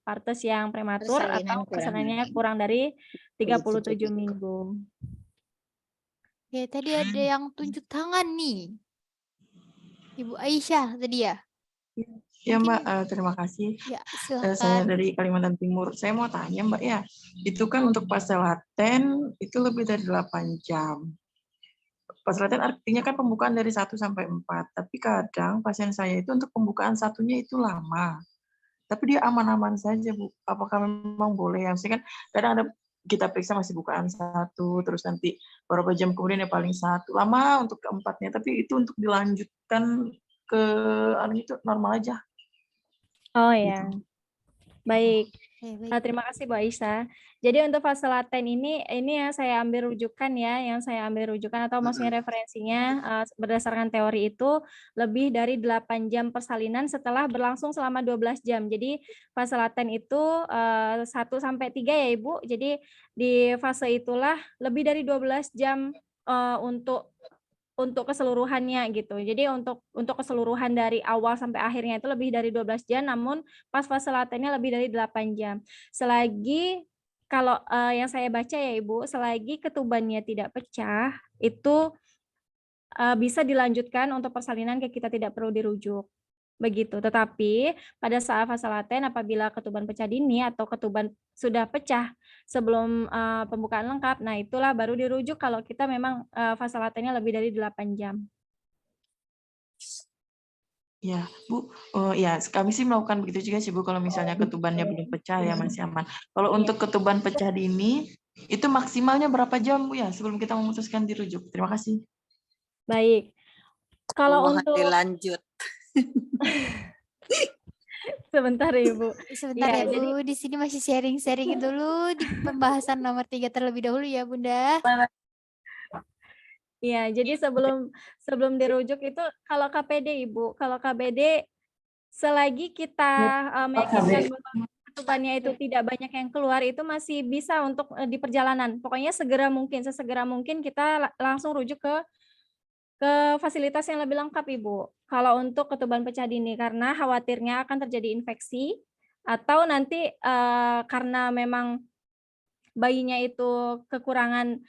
partus yang prematur atau persalinannya kurang dari 37 minggu. Oke, tadi ada yang tunjuk tangan nih. Ibu Aisyah tadi ya? Ya Mbak, terima kasih. Ya, Saya silakan. dari Kalimantan Timur. Saya mau tanya Mbak ya, itu kan untuk fase laten itu lebih dari 8 jam. Fase laten artinya kan pembukaan dari 1 sampai 4. Tapi kadang pasien saya itu untuk pembukaan satunya itu lama. Tapi dia aman-aman saja Bu. Apakah memang boleh? Maksudnya kan kadang ada kita periksa masih bukaan 1, terus nanti beberapa jam kemudian ya paling 1. Lama untuk keempatnya, tapi itu untuk dilanjutkan ke itu normal aja. Oh ya, baik. Terima kasih Bu Aisyah. Jadi untuk fase laten ini yang saya ambil rujukan ya, atau maksudnya referensinya berdasarkan teori itu lebih dari 8 jam persalinan setelah berlangsung selama 12 jam. Jadi fase laten itu 1 sampai 3 ya Ibu. Jadi di fase itulah lebih dari 12 jam untuk keseluruhannya gitu. Jadi untuk keseluruhan dari awal sampai akhirnya itu lebih dari 12 jam, namun pas fase latennya lebih dari 8 jam. Selagi kalau yang saya baca ya Ibu, selagi ketubannya tidak pecah, itu bisa dilanjutkan untuk persalinan kita tidak perlu dirujuk. begitu. Tetapi pada saat fase laten apabila ketuban pecah dini atau ketuban sudah pecah sebelum pembukaan lengkap, nah itulah baru dirujuk kalau kita memang fase latennya lebih dari 8 jam. Ya, Bu. Ya, kami sih melakukan begitu juga sih, Bu. Kalau misalnya ketubannya belum pecah ya masih aman. Kalau untuk ketuban pecah dini, itu maksimalnya berapa jam, Bu ya, sebelum kita memutuskan dirujuk? Terima kasih. Baik. Kalau Mohon untuk dilanjut. sebentar Ibu. Sebentar Ya, ya Bu, di sini masih sharing-sharing dulu di pembahasan nomor 3 terlebih dahulu ya Bunda. Iya, jadi sebelum dirujuk itu kalau KPD Ibu, kalau KBD selagi kita meyakinkan bahwa ketubannya itu tidak banyak yang keluar, itu masih bisa untuk di perjalanan. Pokoknya sesegera mungkin kita langsung rujuk ke fasilitas yang lebih lengkap Ibu. Kalau untuk ketuban pecah dini karena khawatirnya akan terjadi infeksi atau nanti karena memang bayinya itu kekurangan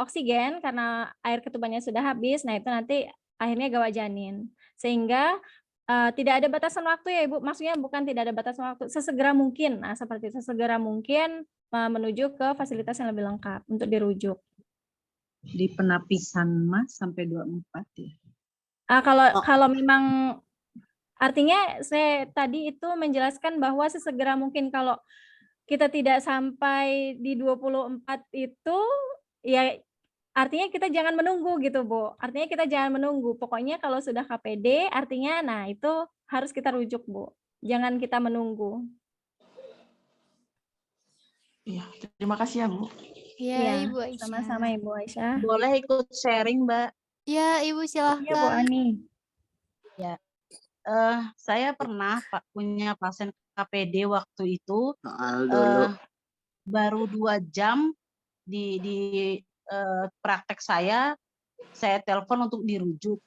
oksigen karena air ketubannya sudah habis, nah itu nanti akhirnya gawat janin. Sehingga tidak ada batasan waktu ya Ibu, maksudnya bukan tidak ada batasan waktu, sesegera mungkin. Nah, seperti sesegera mungkin menuju ke fasilitas yang lebih lengkap untuk dirujuk. Di penapisan Mas sampai 24 ya. Kalau memang artinya saya tadi itu menjelaskan bahwa sesegera mungkin kalau kita tidak sampai di 24 itu ya artinya kita jangan menunggu gitu Bu. Artinya kita jangan menunggu. Pokoknya kalau sudah KPD artinya nah itu harus kita rujuk Bu. Jangan kita menunggu. Iya, terima kasih ya Bu. Iya Ibu Aisyah. Sama-sama Ibu Aisyah. Boleh ikut sharing Mbak? Ya Ibu silahkan. Iya Bu Ani. Ya, saya pernah punya pasien KPD waktu itu baru 2 jam di praktek saya telepon untuk dirujuk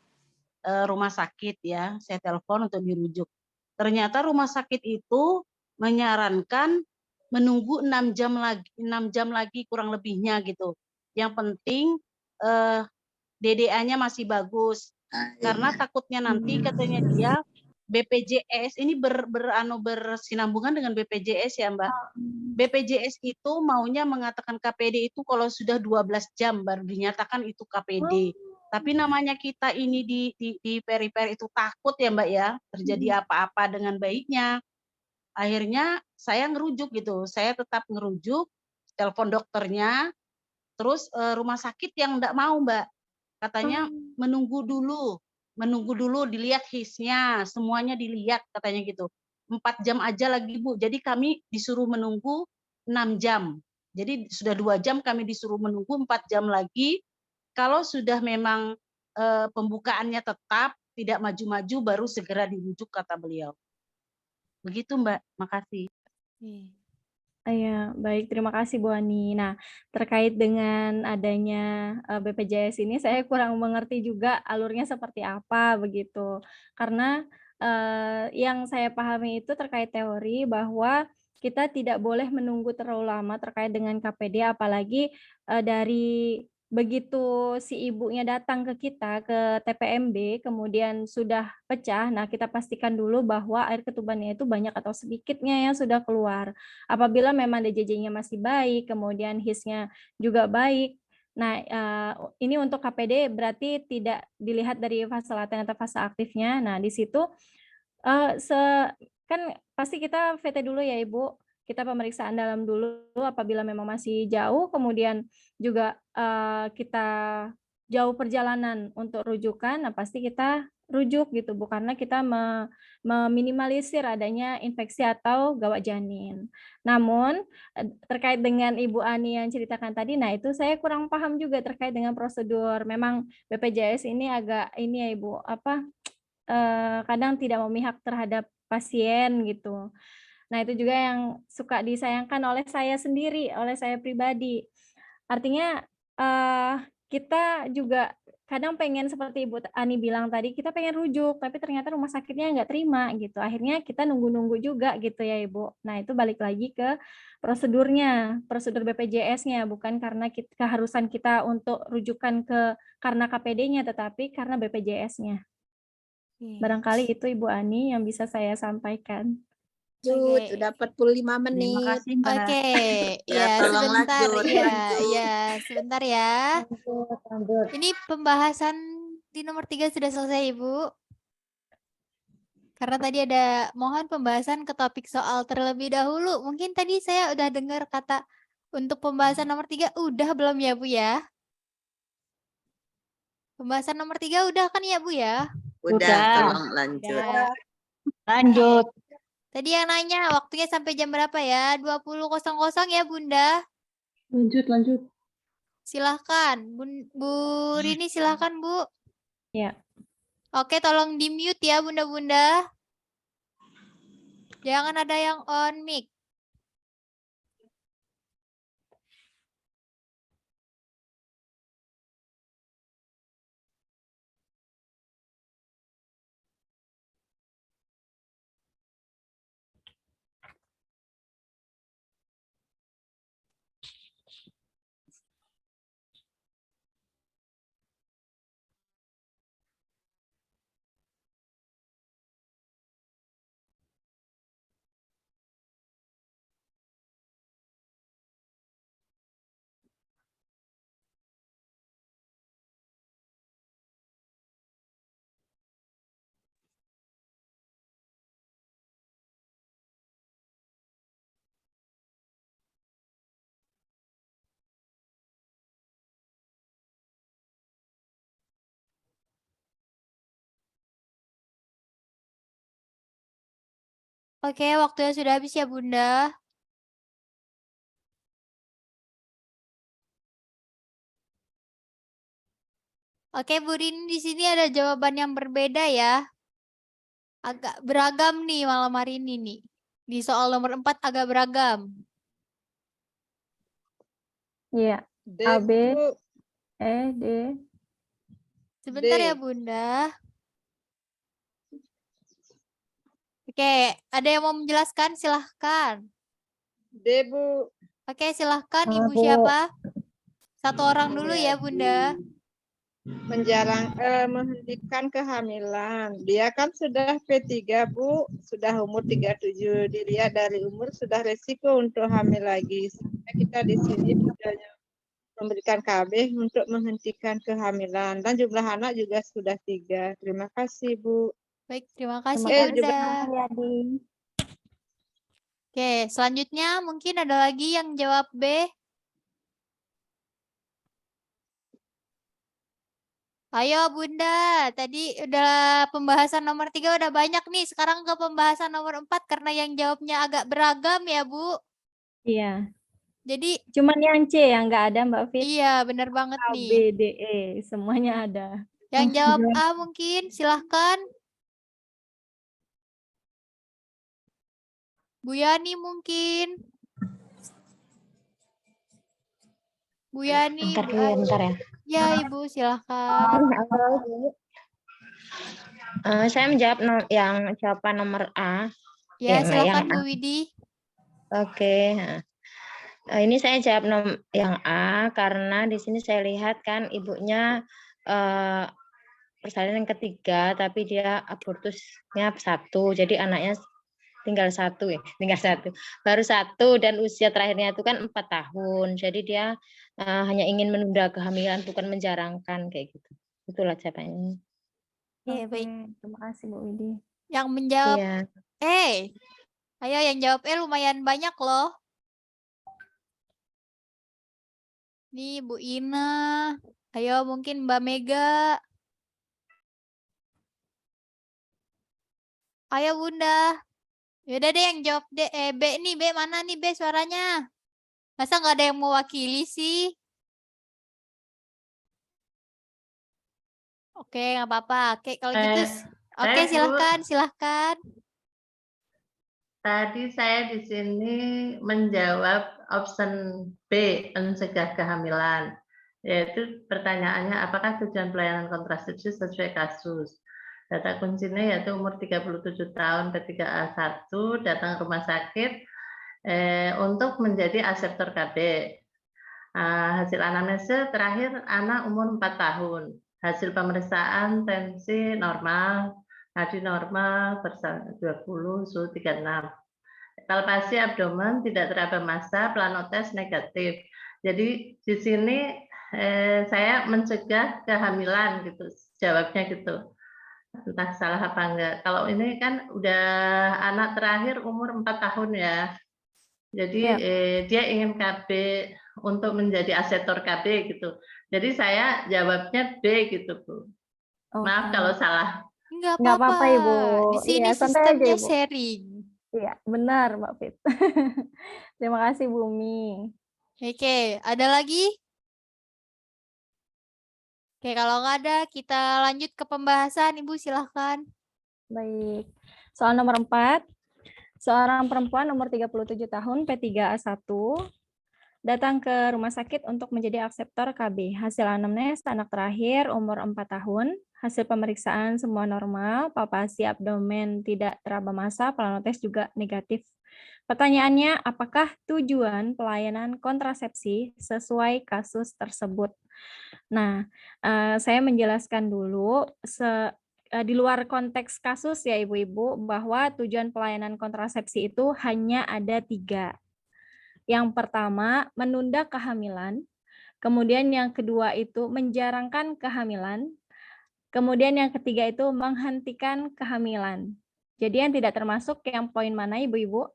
rumah sakit ya, saya telepon untuk dirujuk. Ternyata rumah sakit itu menyarankan menunggu 6 jam lagi kurang lebihnya gitu. Yang penting DDA-nya masih bagus. Karena takutnya nanti katanya dia BPJS ini bersinambungan dengan BPJS ya Mbak. BPJS itu maunya mengatakan KPD itu kalau sudah 12 jam baru dinyatakan itu KPD. Tapi namanya kita ini di perifer itu takut ya Mbak ya, terjadi apa-apa dengan bayinya. Akhirnya saya ngerujuk gitu, saya tetap ngerujuk, telepon dokternya, terus rumah sakit yang enggak mau Mbak. Katanya menunggu dulu dilihat HIS-nya, semuanya dilihat katanya gitu. 4 jam aja lagi Bu, jadi kami disuruh menunggu 6 jam. Jadi sudah 2 jam kami disuruh menunggu 4 jam lagi. Kalau sudah memang pembukaannya tetap, tidak maju-maju baru segera dirujuk kata beliau. Begitu Mbak, makasih. Iya, baik. Terima kasih Bu Ani. Nah, terkait dengan adanya BPJS ini, saya kurang mengerti juga alurnya seperti apa begitu. Karena yang saya pahami itu terkait teori bahwa kita tidak boleh menunggu terlalu lama terkait dengan KPD, apalagi dari begitu si ibunya datang ke kita ke TPMB kemudian sudah pecah, nah kita pastikan dulu bahwa air ketubannya itu banyak atau sedikitnya yang sudah keluar. Apabila memang DJJ-nya masih baik, kemudian HIS-nya juga baik. Nah, ini untuk KPD berarti tidak dilihat dari fase laten atau fase aktifnya. Nah, di situ kan pasti kita VT dulu ya Ibu. Kita pemeriksaan dalam dulu apabila memang masih jauh, kemudian juga kita jauh perjalanan untuk rujukan, nah pasti kita rujuk gitu Bu, karena kita meminimalisir adanya infeksi atau gawat janin. Namun terkait dengan Ibu Ani yang ceritakan tadi, nah itu saya kurang paham juga terkait dengan prosedur. Memang BPJS ini agak ini ya Ibu, kadang tidak memihak terhadap pasien gitu. Nah, itu juga yang suka disayangkan oleh saya sendiri, oleh saya pribadi. Artinya kita juga kadang pengen seperti Ibu Ani bilang tadi, kita pengen rujuk, tapi ternyata rumah sakitnya nggak terima gitu. Akhirnya kita nunggu-nunggu juga gitu ya Ibu. Nah, itu balik lagi ke prosedurnya, prosedur BPJS-nya, bukan karena keharusan kita untuk rujukan karena KPD-nya, tetapi karena BPJS-nya. Barangkali itu Ibu Ani yang bisa saya sampaikan. Lanjut, udah 45 menit. Terima kasih, Mbak. Oke, Ya, ya tolong sebentar, lanjut, ya, lanjut. ya sebentar ya. Ini pembahasan di nomor 3 sudah selesai, Ibu. Karena tadi ada mohon pembahasan ke topik soal terlebih dahulu. Mungkin tadi saya udah dengar kata untuk pembahasan nomor 3 udah belum ya, Bu ya? Pembahasan nomor 3 udah kan ya, Bu ya? Udah, tolong lanjut. Udah. Lanjut. Tadi yang nanya waktunya sampai jam berapa ya? 20.00 ya, Bunda? Lanjut. Silahkan. Bu Rini silahkan, Bu. Ya. Oke, tolong di-mute ya, Bunda-Bunda. Jangan ada yang on mic. Oke, waktunya sudah habis ya, Bunda. Oke, Bu Rini di sini ada jawaban yang berbeda ya. Agak beragam nih malam hari ini nih. Di soal nomor 4 agak beragam. Iya. A, B, E, D. Sebentar D. ya, Bunda. Oke, ada yang mau menjelaskan? Silahkan. D, Bu. Oke, silahkan Ah, Ibu Bu. siapa? Satu orang dulu Iya, ya, Bunda. Menghentikan kehamilan. Dia kan sudah P3, Bu, sudah umur 37. Dilihat dari umur sudah resiko untuk hamil lagi. Sehingga kita di sini bedanya memberikan KB untuk menghentikan kehamilan. Dan jumlah anak juga sudah 3. Terima kasih, Bu. Baik, terima kasih juga Bunda. Oke, selanjutnya mungkin ada lagi yang jawab B. Ayo Bunda, tadi udah pembahasan nomor 3 udah banyak nih. Sekarang ke pembahasan nomor 4 karena yang jawabnya agak beragam ya, Bu. Iya. Jadi Cuman yang C yang nggak ada, Mbak Fit. iya, bener banget A, nih. B, D, E. Semuanya ada. Yang jawab A mungkin silahkan. Bu Yani mungkin. Bu Yani, Bentar Bu dulu ya, Ani. bentar ya. Ya, Ibu silahkan. Saya menjawab yang jawaban nomor A. Ya, Yang silahkan A. Bu Widi. Oke. Ini saya jawab yang A karena di sini saya lihat kan ibunya persalinan yang ketiga, tapi dia abortusnya 1, jadi anaknya tinggal 1 ya, baru 1 dan usia terakhirnya itu kan 4 tahun, jadi dia hanya ingin menunda kehamilan bukan menjarangkan kayak gitu. Itulah jawabannya. Oke, baik. Terima kasih Bu Widi. Yang menjawab Iya. E. Ayo yang jawab E lumayan banyak loh. Nih Bu Ina. Ayo mungkin Mbak Mega. Ayo Bunda. Yaudah deh yang jawab D, B nih. B mana nih B suaranya? Masa nggak ada yang mewakili sih? Oke, nggak apa-apa. Oke, kalau gitu. Oke, Bu. silahkan. Tadi saya di sini menjawab option B, mencegah kehamilan. Yaitu pertanyaannya, apakah tujuan pelayanan kontrasepsi sesuai kasus? Data kuncinya yaitu umur 37 tahun P3A1, datang ke rumah sakit untuk menjadi aseptor KB. Hasil anamnesa terakhir anak umur 4 tahun. Hasil pemeriksaan tensi normal, nadi normal, bersama 20, suhu 36. Palpasi abdomen tidak teraba massa, planotes negatif. Jadi di sini saya mencegah kehamilan gitu, jawabnya gitu. Entah salah apa enggak. Kalau ini kan udah anak terakhir umur 4 tahun ya. Jadi Ya. dia ingin KB untuk menjadi asetor KB gitu. Jadi saya jawabnya B gitu, Bu. Maaf Oke. kalau salah. Nggak Nggak apa-apa. apa-apa, Ibu. Di sini Iya, santai aja, sistemnya Ibu. sharing. Iya, benar, Mbak Fit. Terima kasih, Bumi. Oke, ada lagi? Oke, kalau nggak ada, kita lanjut ke pembahasan. Ibu silahkan. Baik. Soal nomor 4. Seorang perempuan umur 37 tahun, P3A1, datang ke rumah sakit untuk menjadi akseptor KB. Hasil anamnes anak terakhir umur 4 tahun. Hasil pemeriksaan semua normal, palpasi abdomen tidak teraba massa, planotes juga negatif. Pertanyaannya, apakah tujuan pelayanan kontrasepsi sesuai kasus tersebut? Nah, saya menjelaskan dulu di luar konteks kasus ya Ibu-Ibu, bahwa tujuan pelayanan kontrasepsi itu hanya ada 3. Yang pertama, menunda kehamilan. Kemudian yang kedua itu menjarangkan kehamilan. Kemudian yang ketiga itu menghentikan kehamilan. Jadi yang tidak termasuk yang poin mana Ibu-Ibu?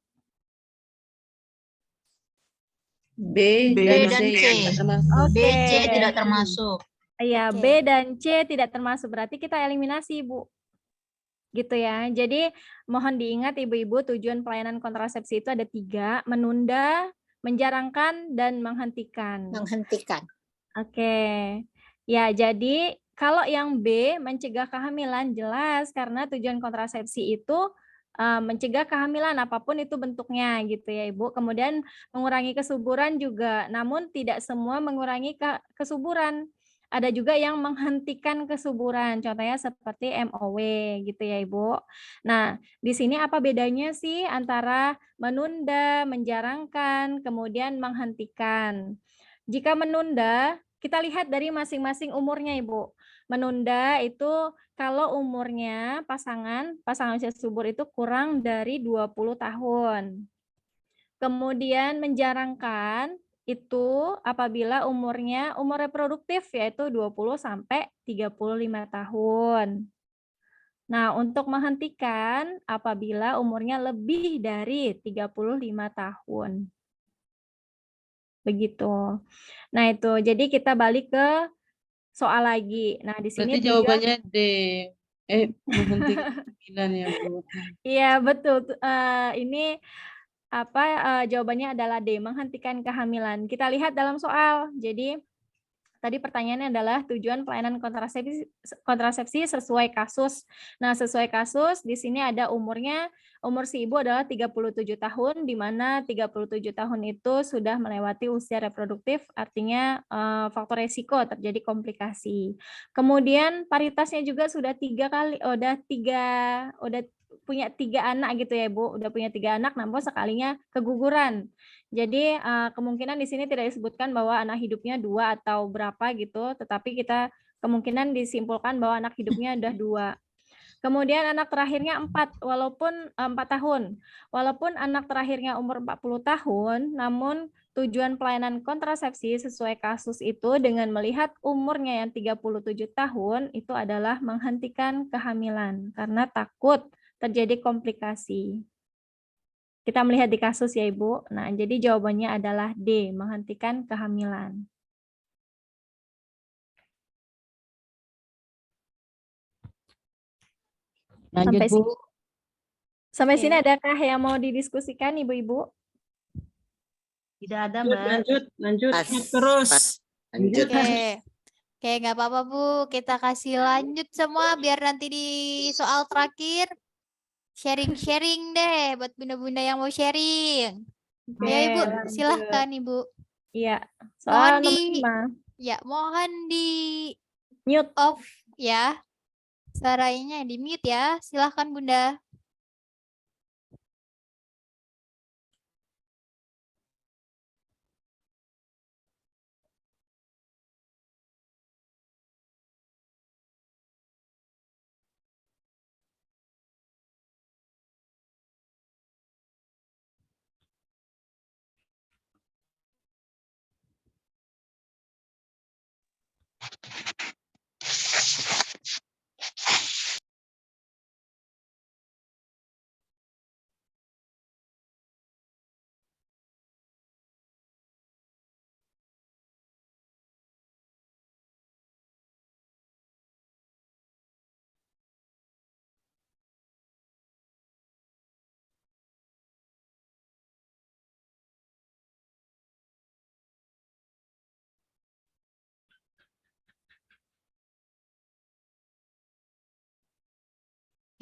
B dan dan C. C. Oke. B, C tidak termasuk. Iya, Oke. B dan C tidak termasuk, berarti kita eliminasi, Ibu. Gitu ya. Jadi mohon diingat Ibu-Ibu, tujuan pelayanan kontrasepsi itu ada 3, menunda, menjarangkan, dan menghentikan. Menghentikan. Oke. Ya, jadi kalau yang B, mencegah kehamilan, jelas karena tujuan kontrasepsi itu mencegah kehamilan apapun itu bentuknya gitu ya Ibu. Kemudian mengurangi kesuburan juga, namun tidak semua mengurangi kesuburan. Ada juga yang menghentikan kesuburan, contohnya seperti MOW gitu ya Ibu. Nah, di sini apa bedanya sih antara menunda, menjarangkan, kemudian menghentikan? Jika menunda, kita lihat dari masing-masing umurnya Ibu. Menunda itu kalau umurnya pasangan usia subur itu kurang dari 20 tahun. Kemudian menjarangkan itu apabila umur reproduktif yaitu 20 sampai 35 tahun. Nah, untuk menghentikan apabila umurnya lebih dari 35 tahun. Begitu. Nah, itu. Jadi kita balik ke soal lagi. Nah, di sini Berarti jawabannya D. Menghentikan kehamilan ya, Bu. Iya, betul. Ini jawabannya adalah D, menghentikan kehamilan. Kita lihat dalam soal. Jadi tadi pertanyaannya adalah tujuan pelayanan kontrasepsi sesuai kasus. Nah, sesuai kasus di sini ada umur si ibu adalah 37 tahun, di mana 37 tahun itu sudah melewati usia reproduktif, artinya faktor resiko terjadi komplikasi. Kemudian paritasnya juga sudah punya 3 anak gitu ya Ibu, udah punya 3 anak, namun sekalinya keguguran. Jadi kemungkinan di sini tidak disebutkan bahwa anak hidupnya 2 atau berapa gitu, tetapi kita kemungkinan disimpulkan bahwa anak hidupnya udah 2. Kemudian anak terakhirnya 4 tahun. Walaupun anak terakhirnya umur 40 tahun, namun tujuan pelayanan kontrasepsi sesuai kasus itu dengan melihat umurnya yang 37 tahun itu adalah menghentikan kehamilan karena takut terjadi komplikasi. Kita melihat di kasus ya Ibu. Nah, jadi jawabannya adalah D, menghentikan kehamilan. Lanjut, Bu. Sampai sini adakah yang mau didiskusikan Ibu-Ibu? Tidak ada, Mbak. Lanjut. Terus. Lanjut. Oke, nggak apa-apa Bu. Kita kasih lanjut semua biar nanti di soal terakhir sharing-sharing deh buat bunda-bunda yang mau sharing. Ya Ibu, silahkan Ibu. Iya, Mohon soal nomor 5. Ya, mohon di mute off ya. Suaranya di mute ya. Silahkan Bunda.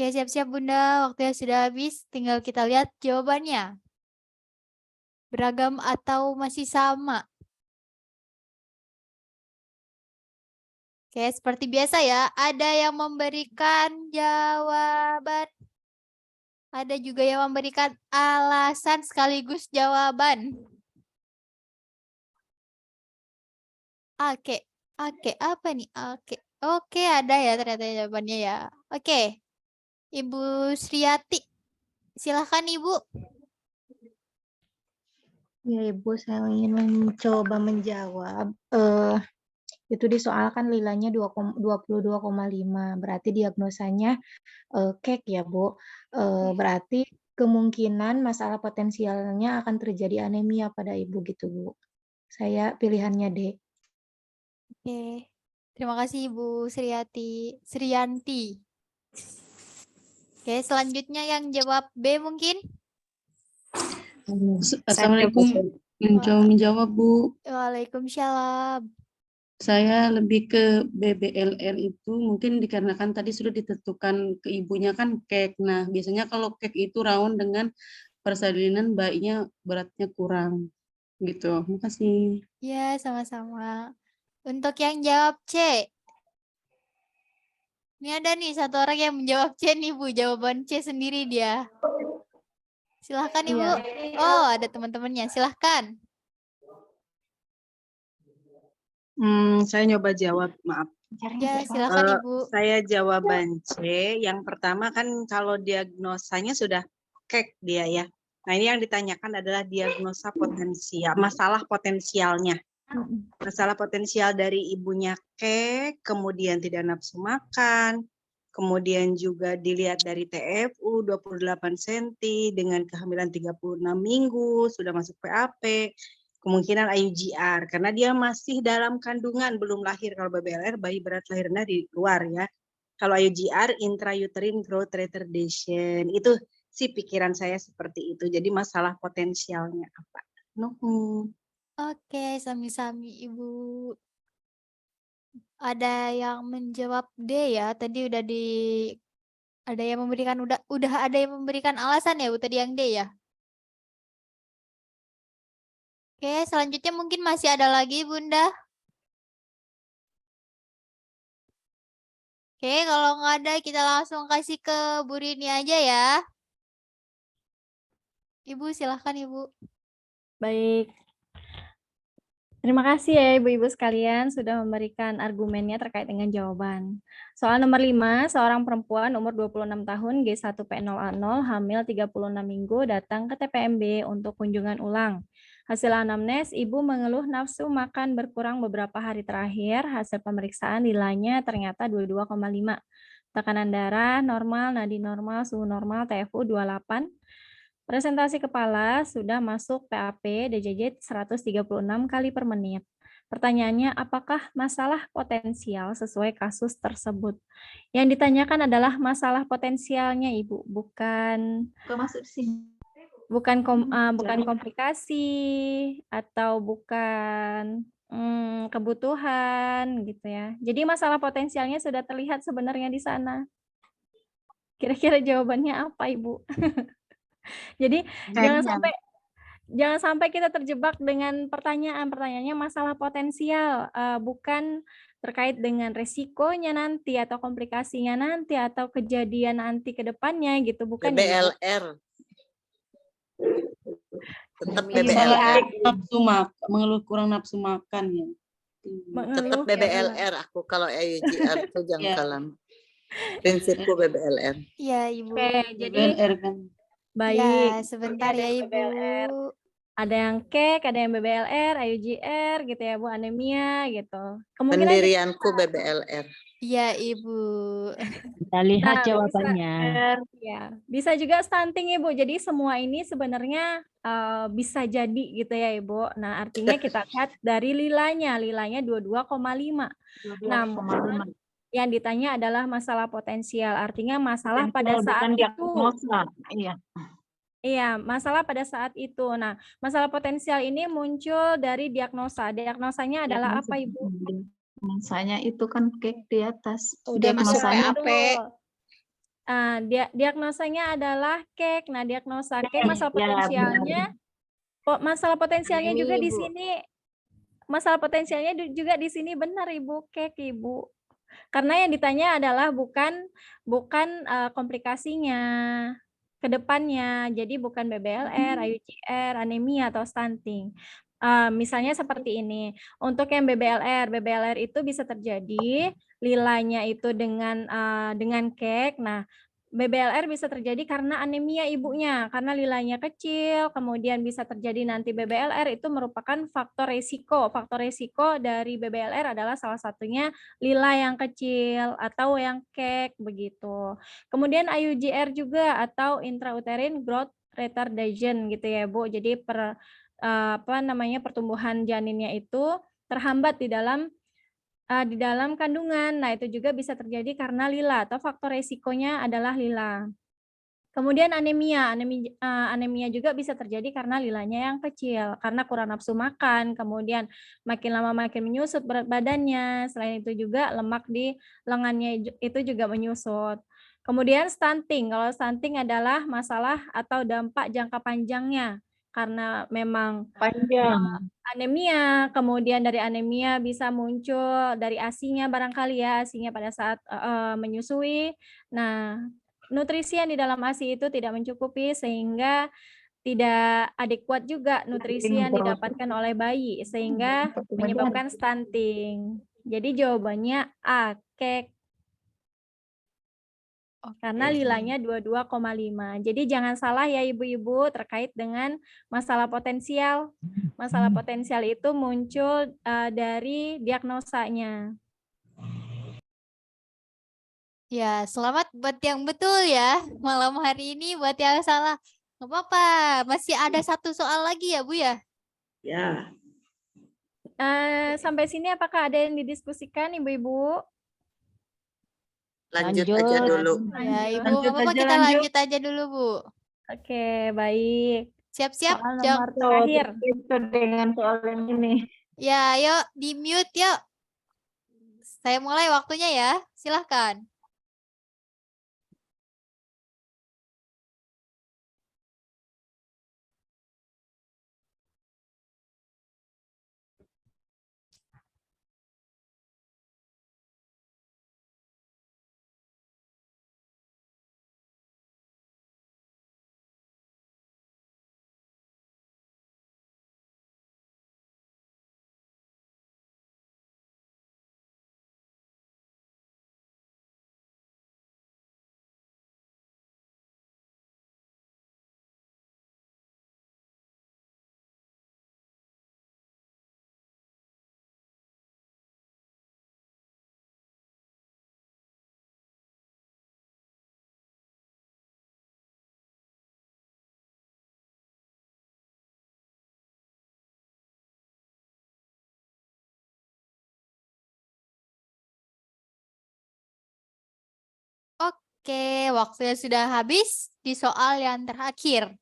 Oke, siap-siap Bunda. Waktunya sudah habis. Tinggal kita lihat jawabannya. Beragam atau masih sama? Oke, seperti biasa ya. Ada yang memberikan jawaban. Ada juga yang memberikan alasan sekaligus jawaban. Oke, apa nih? Oke, ada ya ternyata jawabannya ya. Oke, Ibu Sriati, silahkan Ibu. Ya Ibu, saya ingin mencoba menjawab. Itu disoalkan nilainya 22,5. Berarti diagnosanya kek ya Bu. Berarti kemungkinan masalah potensialnya akan terjadi anemia pada Ibu gitu Bu. Saya pilihannya D. Oke, terima kasih Ibu Sriyanti. Oke, selanjutnya yang jawab B mungkin? Assalamualaikum. Menjawab Bu. Waalaikumsalam. Saya lebih ke BBLR itu mungkin dikarenakan tadi sudah ditentukan ke ibunya kan kek. Nah, biasanya kalau kek itu rawan dengan persalinan bayinya beratnya kurang. Gitu. Makasih. Ya, sama-sama. Untuk yang jawab C. Ini ada nih satu orang yang menjawab C nih Bu. Jawaban C sendiri dia. Silahkan Ibu. Oh, ada teman-temannya. Silahkan. Saya nyoba jawab, maaf. Ya, silahkan Ibu. Saya jawaban C. Yang pertama kan kalau diagnosanya sudah kek dia ya. Nah ini yang ditanyakan adalah diagnosa potensial, masalah potensialnya. Masalah potensial dari ibunya kek, kemudian tidak nafsu makan, kemudian juga dilihat dari TFU 28 cm dengan kehamilan 36 minggu, sudah masuk PAP, kemungkinan IUGR karena dia masih dalam kandungan belum lahir. Kalau BBLR bayi berat lahirnya di luar ya. Kalau IUGR intrauterine growth retardation. Itu sih pikiran saya seperti itu. Jadi masalah potensialnya apa? Nuhun. Oke, sami-sami Ibu. Ada yang menjawab D ya. Tadi ada yang memberikan udah ada yang memberikan alasan ya Bu tadi yang D ya. Oke, selanjutnya mungkin masih ada lagi Bunda. Oke, kalau nggak ada kita langsung kasih ke Bu Rini aja ya. Ibu silahkan Ibu. Baik. Terima kasih ya Ibu-Ibu sekalian sudah memberikan argumennya terkait dengan jawaban. Soal nomor 5, seorang perempuan umur 26 tahun G1P0A0 hamil 36 minggu datang ke TPMB untuk kunjungan ulang. Hasil anamnes, ibu mengeluh nafsu makan berkurang beberapa hari terakhir. Hasil pemeriksaan nilainya ternyata 22,5. Tekanan darah normal, nadi normal, suhu normal, TFU 28. Presentasi kepala sudah masuk PAP DJJ 136 kali per menit. Pertanyaannya, apakah masalah potensial sesuai kasus tersebut? Yang ditanyakan adalah masalah potensialnya, Ibu, bukan masuk sini. Bukan komplikasi atau bukan kebutuhan gitu ya. Jadi masalah potensialnya sudah terlihat sebenarnya di sana. Kira-kira jawabannya apa, Ibu? Jadi jangan sampai kita terjebak dengan pertanyaannya masalah potensial, bukan terkait dengan resikonya nanti atau komplikasinya nanti atau kejadian nanti ke depannya gitu, bukan ya, BBLR. Tetap BBLR. BBLR. Mengeluh kurang nafsu makan ya. Tetap BBLR aku kalau IUGR itu jangkalan. Prinsipku BBLR. Iya, Ibu. Oke, jadi BBLR kan. baik. Ya, sebentar ya Ibu. Ada yang kek, ada yang BBLR, IUGR gitu ya Bu, anemia gitu. Kemungkinan Pendirianku BBLR. Iya Ibu. Kita lihat jawabannya. Bisa juga stunting Ibu. Jadi semua ini sebenarnya bisa jadi gitu ya Ibu. Nah artinya kita lihat dari lilanya 22,5. Namun yang ditanya adalah masalah potensial. Artinya masalah pada saat itu. Iya, masalah pada saat itu. Nah, masalah potensial ini muncul dari diagnosa. Diagnosanya adalah apa, Ibu? Diagnosanya itu kan kek di atas. Udah masuk PAP. diagnosanya adalah kek. Nah, diagnosa kek masalah Ya, potensialnya masalah potensialnya Ini, juga di Ibu. sini masalah potensialnya juga di sini benar Ibu, kek Ibu. Karena yang ditanya adalah bukan komplikasinya ke depannya. Jadi bukan BBLR, IUCR, anemia atau stunting. Misalnya seperti ini. Untuk yang BBLR itu bisa terjadi lilanya itu dengan kek. Nah, BBLR bisa terjadi karena anemia ibunya, karena lilanya kecil, kemudian bisa terjadi nanti BBLR itu merupakan faktor resiko. Faktor resiko dari BBLR adalah salah satunya lila yang kecil atau yang kek begitu. Kemudian IUGR juga atau intrauterine growth retardation gitu ya Bu. Jadi pertumbuhan janinnya itu terhambat di dalam kandungan. Nah, itu juga bisa terjadi karena lila atau faktor resikonya adalah lila. Kemudian anemia juga bisa terjadi karena lilanya yang kecil, karena kurang nafsu makan, kemudian makin lama makin menyusut berat badannya. Selain itu juga lemak di lengannya itu juga menyusut. Kemudian stunting. Kalau stunting adalah masalah atau dampak jangka panjangnya karena memang anemia, kemudian dari anemia bisa muncul dari ASI-nya barangkali ya, ASI-nya pada saat menyusui. Nah, nutrisi yang di dalam ASI itu tidak mencukupi sehingga tidak adekuat juga nutrisi yang didapatkan oleh bayi sehingga menyebabkan stunting. Jadi jawabannya A, kek. Karena lilanya 22,5. Jadi jangan salah ya ibu-ibu terkait dengan masalah potensial. Masalah potensial itu muncul dari diagnosanya. Ya, selamat buat yang betul ya. Malam hari ini buat yang salah. Nggak apa-apa, masih ada satu soal lagi ya Bu ya? Ya. Sampai sini apakah ada yang didiskusikan ibu-ibu? Lanjut aja dulu. Ya Ibu, nggak apa-apa kita lanjut aja dulu Bu. Oke, baik. Siap-siap. Soal nomor terakhir. Dengan soal yang ini. Ya, yuk di mute yuk. Saya mulai waktunya ya. Silahkan. Oke, waktunya sudah habis di soal yang terakhir.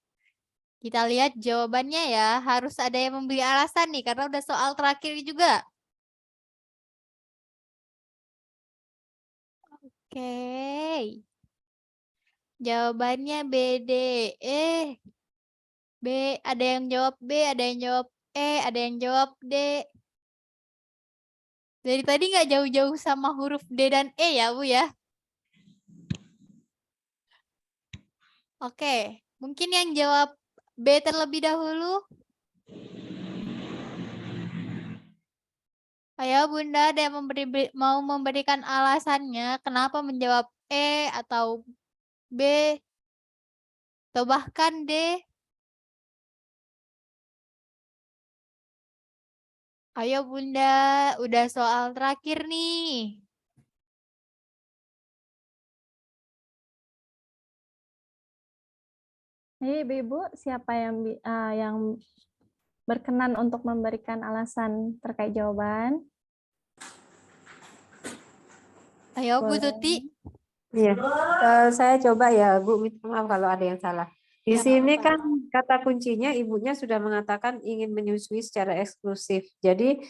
Kita lihat jawabannya ya. Harus ada yang memberi alasan nih, karena udah soal terakhir juga. Oke. Jawabannya BD. B, ada yang jawab B, ada yang jawab E, ada yang jawab D. Dari tadi nggak jauh-jauh sama huruf D dan E ya, Bu ya? Oke, mungkin yang jawab B terlebih dahulu. Ayo Bunda, ada yang mau memberikan alasannya kenapa menjawab E atau B atau bahkan D? Ayo Bunda, udah soal terakhir nih. Ibu-ibu, siapa yang berkenan untuk memberikan alasan terkait jawaban? Ayo Bu Tuti. Iya, saya coba ya Bu, minta maaf kalau ada yang salah. Di Ya, sini apa-apa. kan kata kuncinya ibunya sudah mengatakan ingin menyusui secara eksklusif. Jadi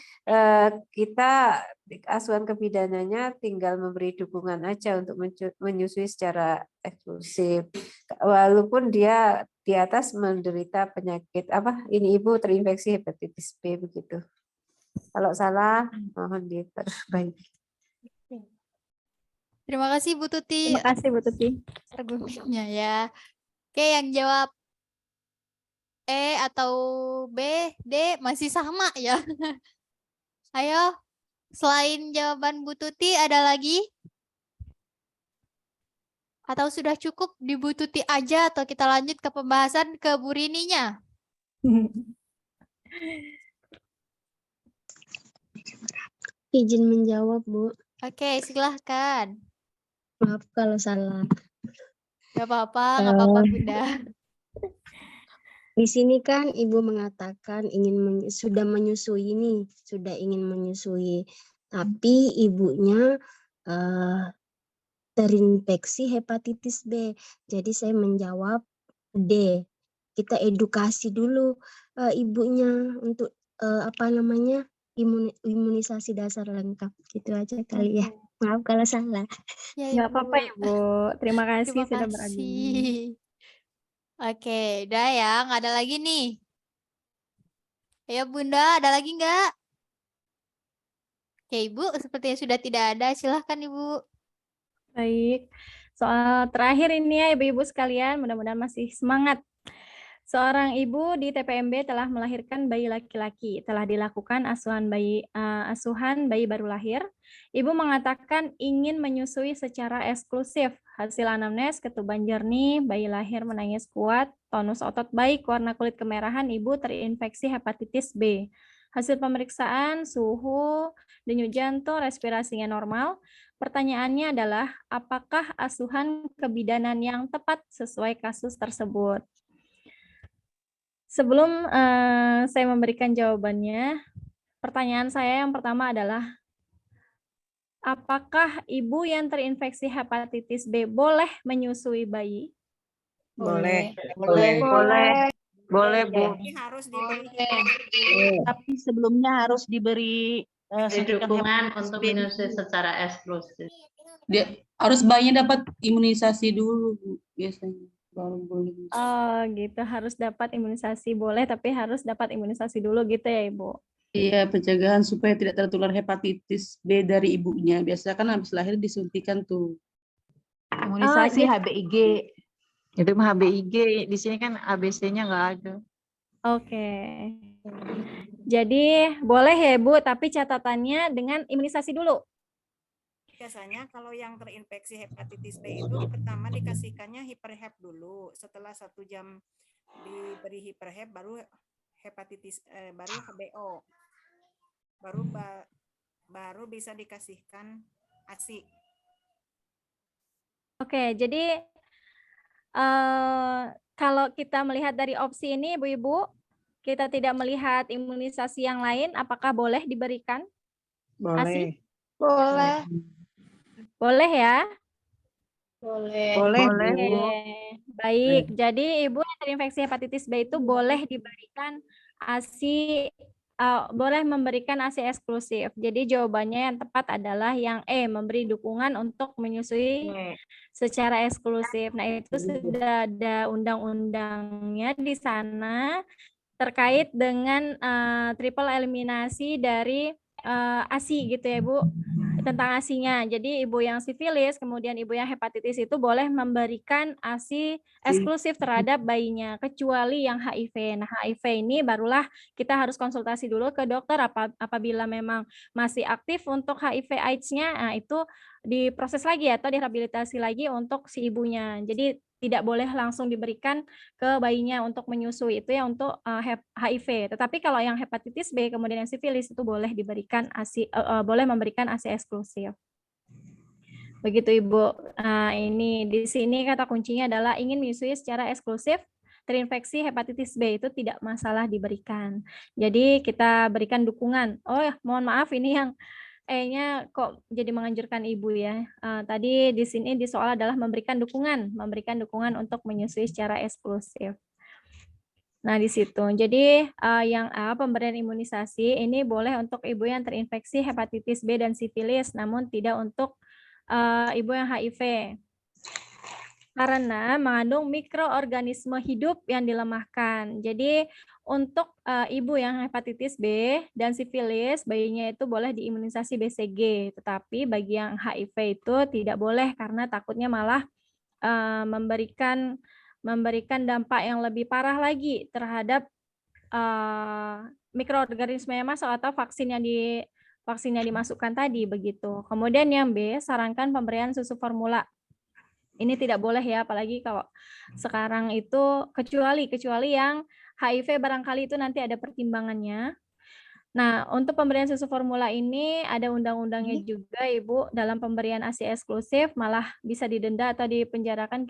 kita asuhan kebidanannya tinggal memberi dukungan aja untuk menyusui secara eksklusif. Walaupun dia di atas menderita penyakit apa? Ini ibu terinfeksi hepatitis B begitu. Kalau salah mohon diperbaiki. Terima kasih Bu Tuti. Terima kasih Bu Tuti. Argumennya ya. Oke, yang jawab E atau B, D masih sama ya. Ayo, selain jawaban Bu Tuti ada lagi? Atau sudah cukup di Bu Tuti aja atau kita lanjut ke pembahasan ke Bu Rininya? Izin menjawab, Bu. Oke, silahkan. Maaf kalau salah. Gak apa-apa, gak apa-apa Bunda. Di sini kan Ibu mengatakan sudah menyusui nih, sudah ingin menyusui. Tapi ibunya terinfeksi hepatitis B. Jadi saya menjawab D. Kita edukasi dulu ibunya untuk imunisasi dasar lengkap. Gitu aja kali ya. Maaf kalau salah. Ya, Nggak Ibu. apa-apa Ibu. Terima kasih Terima sudah berargumen. kasih. Oke, udah ya, nggak ada lagi nih. Ayo Bunda, ada lagi nggak? Oke Ibu, sepertinya sudah tidak ada. Silahkan Ibu. Baik. Soal terakhir ini ya Ibu-ibu sekalian, mudah-mudahan masih semangat. Seorang ibu di TPMB telah melahirkan bayi laki-laki. Telah dilakukan asuhan bayi baru lahir. Ibu mengatakan ingin menyusui secara eksklusif. Hasil anamnes ketuban jernih, bayi lahir menangis kuat, tonus otot baik, warna kulit kemerahan, ibu terinfeksi hepatitis B. Hasil pemeriksaan suhu, denyut jantung, respirasinya normal. Pertanyaannya adalah apakah asuhan kebidanan yang tepat sesuai kasus tersebut? Sebelum saya memberikan jawabannya, pertanyaan saya yang pertama adalah, apakah ibu yang terinfeksi hepatitis B boleh menyusui bayi? Boleh. Boleh. Boleh, Bu. Harus diberi. Tapi sebelumnya harus diberi dukungan untuk menyusui secara eksklusif. Dia harus bayinya dapat imunisasi dulu, Bu, biasanya. Baru boleh. Oh gitu, harus dapat imunisasi. Boleh, tapi harus dapat imunisasi dulu gitu ya Ibu? Iya, pencegahan supaya tidak tertular hepatitis B dari ibunya. Biasanya kan habis lahir disuntikan tuh. Imunisasi Oh, HBIG. Itu mah HBIG, di sini kan ABC-nya nggak ada. Oke. Jadi boleh ya Bu, tapi catatannya dengan imunisasi dulu. Biasanya kalau yang terinfeksi hepatitis B itu pertama dikasihkannya hiperhep dulu. Setelah 1 jam diberi hiperhep baru baru HBO. Baru bisa dikasihkan ASI. Oke, jadi kalau kita melihat dari opsi ini Ibu-ibu, kita tidak melihat imunisasi yang lain, apakah boleh diberikan ASI? Boleh. Boleh ya? Boleh. Oke, baik. Jadi ibu yang terinfeksi hepatitis B itu boleh diberikan ASI, boleh memberikan ASI eksklusif. Jadi jawabannya yang tepat adalah yang E, memberi dukungan untuk menyusui secara eksklusif. Nah, itu sudah ada undang-undangnya di sana terkait dengan triple eliminasi dari ASI gitu ya Bu, tentang ASI-nya. Jadi ibu yang sifilis, kemudian ibu yang hepatitis itu boleh memberikan ASI eksklusif terhadap bayinya, kecuali yang HIV. Nah, HIV ini barulah kita harus konsultasi dulu ke dokter apabila memang masih aktif untuk HIV AIDS-nya, nah itu diproses lagi atau direhabilitasi lagi untuk si ibunya. Jadi tidak boleh langsung diberikan ke bayinya untuk menyusui, itu ya untuk HIV. Tetapi kalau yang hepatitis B kemudian yang sifilis itu boleh diberikan ASI, boleh memberikan ASI eksklusif. Begitu Ibu. Nah, ini di sini kata kuncinya adalah ingin menyusui secara eksklusif terinfeksi hepatitis B itu tidak masalah diberikan. Jadi kita berikan dukungan. Oh ya, mohon maaf ini yang E-nya kok jadi menganjurkan ibu ya. Tadi di sini di soal adalah memberikan dukungan untuk menyusui secara eksklusif. Nah, di situ. Jadi yang A, pemberian imunisasi ini boleh untuk ibu yang terinfeksi hepatitis B dan sifilis, namun tidak untuk ibu yang HIV. Karena mengandung mikroorganisme hidup yang dilemahkan. Jadi untuk ibu yang hepatitis B dan sifilis, bayinya itu boleh diimunisasi BCG, tetapi bagi yang HIV itu tidak boleh karena takutnya malah memberikan dampak yang lebih parah lagi terhadap mikroorganisme yang masuk atau vaksin yang dimasukkan tadi begitu. Kemudian yang B, sarankan pemberian susu formula. Ini tidak boleh ya, apalagi kalau sekarang itu kecuali yang HIV barangkali itu nanti ada pertimbangannya. Nah, untuk pemberian susu formula ini ada undang-undangnya juga, Ibu. Dalam pemberian ASI eksklusif malah bisa didenda atau dipenjarakan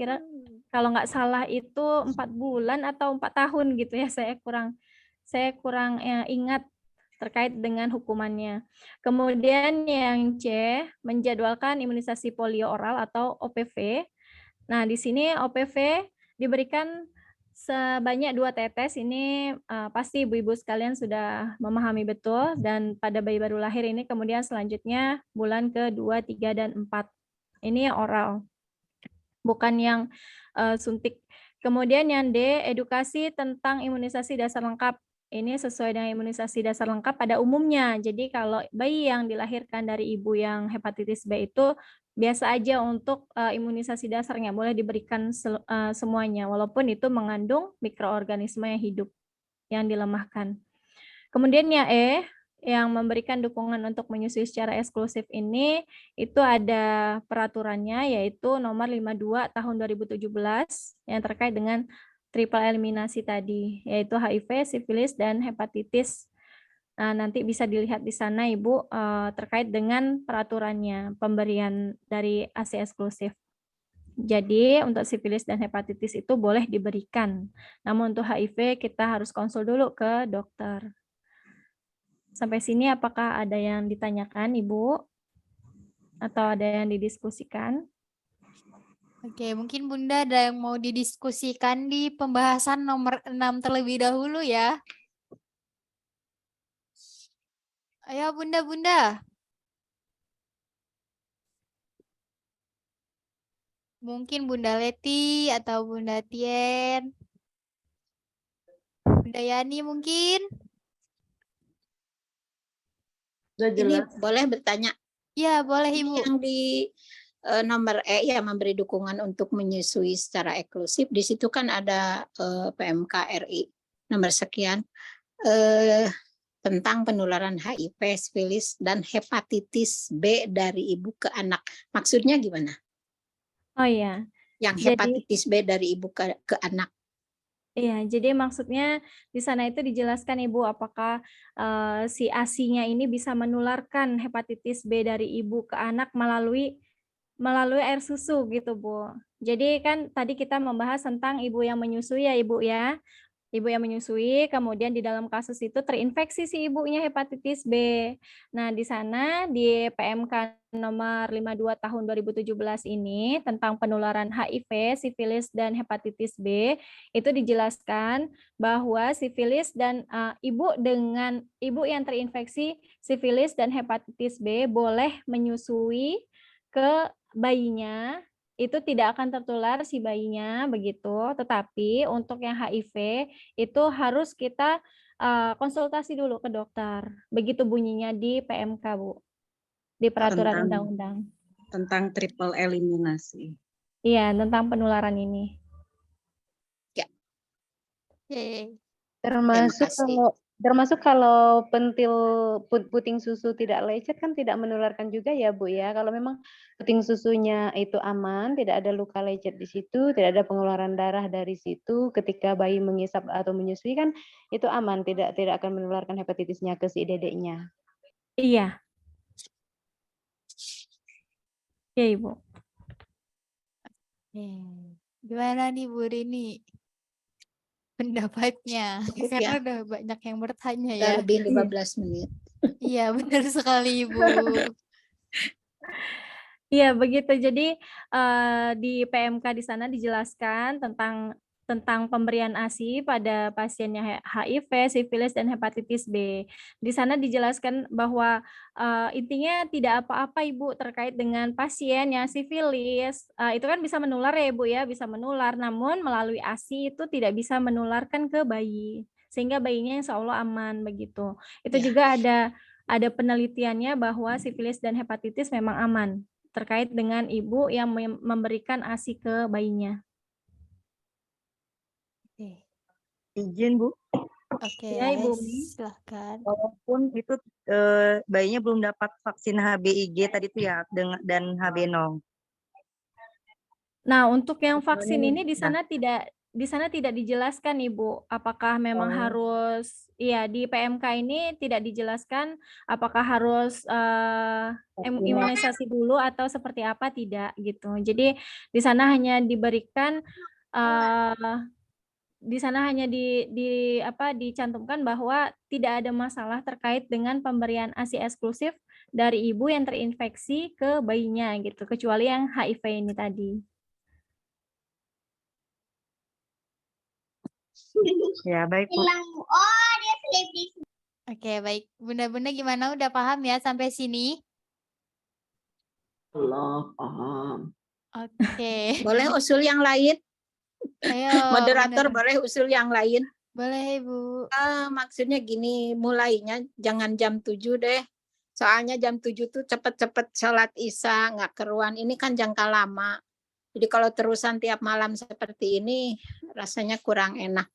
kalau nggak salah itu 4 bulan atau 4 tahun gitu ya. Saya kurang ingat terkait dengan hukumannya. Kemudian yang C, menjadwalkan imunisasi polio oral atau OPV. Nah, di sini OPV diberikan sebanyak 2 tetes. Ini pasti ibu-ibu sekalian sudah memahami betul, dan pada bayi baru lahir ini kemudian selanjutnya bulan ke-2, 3, dan 4. Ini oral, bukan yang suntik. Kemudian yang D, edukasi tentang imunisasi dasar lengkap. Ini sesuai dengan imunisasi dasar lengkap pada umumnya. Jadi kalau bayi yang dilahirkan dari ibu yang hepatitis B itu biasa aja untuk imunisasi dasarnya, boleh diberikan semuanya, walaupun itu mengandung mikroorganisme yang hidup yang dilemahkan. Kemudian yang E, yang memberikan dukungan untuk menyusui secara eksklusif ini, itu ada peraturannya, yaitu nomor 52 tahun 2017 yang terkait dengan triple eliminasi tadi, yaitu HIV, sifilis, dan hepatitis. Nah, nanti bisa dilihat di sana, Ibu, terkait dengan peraturannya, pemberian dari ASI eksklusif. Jadi, untuk sifilis dan hepatitis itu boleh diberikan. Namun untuk HIV, kita harus konsul dulu ke dokter. Sampai sini apakah ada yang ditanyakan, Ibu? Atau ada yang didiskusikan? Oke, mungkin Bunda ada yang mau didiskusikan di pembahasan nomor 6 terlebih dahulu ya. Ayo Bunda. Mungkin Bunda Leti atau Bunda Tien. Bunda Yani mungkin. Ini boleh bertanya? Ya, boleh Ibu. Yang di nomor E ya, memberi dukungan untuk menyusui secara eksklusif. Di situ kan ada PMK RI nomor sekian tentang penularan HIV, sifilis, dan hepatitis B dari ibu ke anak. Maksudnya gimana? Oh iya. Yang hepatitis B dari ibu ke anak. Iya, jadi maksudnya di sana itu dijelaskan Ibu apakah si ASI-nya ini bisa menularkan hepatitis B dari ibu ke anak melalui air susu gitu, Bu. Jadi kan tadi kita membahas tentang ibu yang menyusui ya, Ibu ya. Ibu yang menyusui, kemudian di dalam kasus itu terinfeksi si ibunya hepatitis B. Nah, di sana di PMK nomor 52 tahun 2017 ini tentang penularan HIV, sifilis, dan hepatitis B, itu dijelaskan bahwa sifilis dan ibu yang terinfeksi sifilis dan hepatitis B boleh menyusui ke bayinya, itu tidak akan tertular si bayinya begitu, tetapi untuk yang HIV itu harus kita konsultasi dulu ke dokter. Begitu bunyinya di PMK, Bu. Di peraturan undang-undang. Tentang triple eliminasi. Iya, tentang penularan ini. Ya. Termasuk kalau pentil puting susu tidak lecet kan tidak menularkan juga ya Bu ya. Kalau memang puting susunya itu aman, tidak ada luka lecet di situ, tidak ada pengeluaran darah dari situ, ketika bayi mengisap atau menyusui kan itu aman, tidak akan menularkan hepatitisnya ke si dedeknya. Iya. Ya Ibu. Gimana nih Bu Rini? Pendapatnya, karena udah banyak yang bertanya ya. Lebih 15 menit. Iya, benar sekali, Ibu. Iya, begitu. Jadi di PMK di sana dijelaskan tentang pemberian ASI pada pasien yang HIV, sifilis, dan hepatitis B. Di sana dijelaskan bahwa intinya tidak apa-apa Ibu terkait dengan pasien yang sifilis. Itu kan bisa menular ya Ibu ya, bisa menular. Namun melalui ASI itu tidak bisa menularkan ke bayi. Sehingga bayinya insya Allah aman begitu. Itu Ya. juga ada penelitiannya bahwa sifilis dan hepatitis memang aman terkait dengan ibu yang memberikan ASI ke bayinya. Izin Bu, Oke, Ya Ibu Mi. silahkan. walaupun itu bayinya belum dapat vaksin HBIG tadi itu ya dan HB0. Nah, untuk yang vaksin Kecuali- ini di sana tidak dijelaskan Ibu, apakah memang Oh. harus di PMK ini tidak dijelaskan apakah harus imunisasi dulu atau seperti apa, tidak gitu. Jadi di sana hanya diberikan dicantumkan bahwa tidak ada masalah terkait dengan pemberian ASI eksklusif dari ibu yang terinfeksi ke bayinya gitu, kecuali yang HIV ini tadi. Ya, baik Bu. Oke, baik. Bunda-bunda gimana? Udah paham ya sampai sini? Allah paham. Oke. Boleh usul yang lain? Ayo, Moderator bener. boleh usul yang lain? Boleh, Ibu. Maksudnya gini, mulainya jangan jam 7 deh. Soalnya jam 7 tuh cepet-cepet sholat isya, nggak keruan. Ini kan jangka lama. Jadi kalau terusan tiap malam seperti ini, rasanya kurang enak.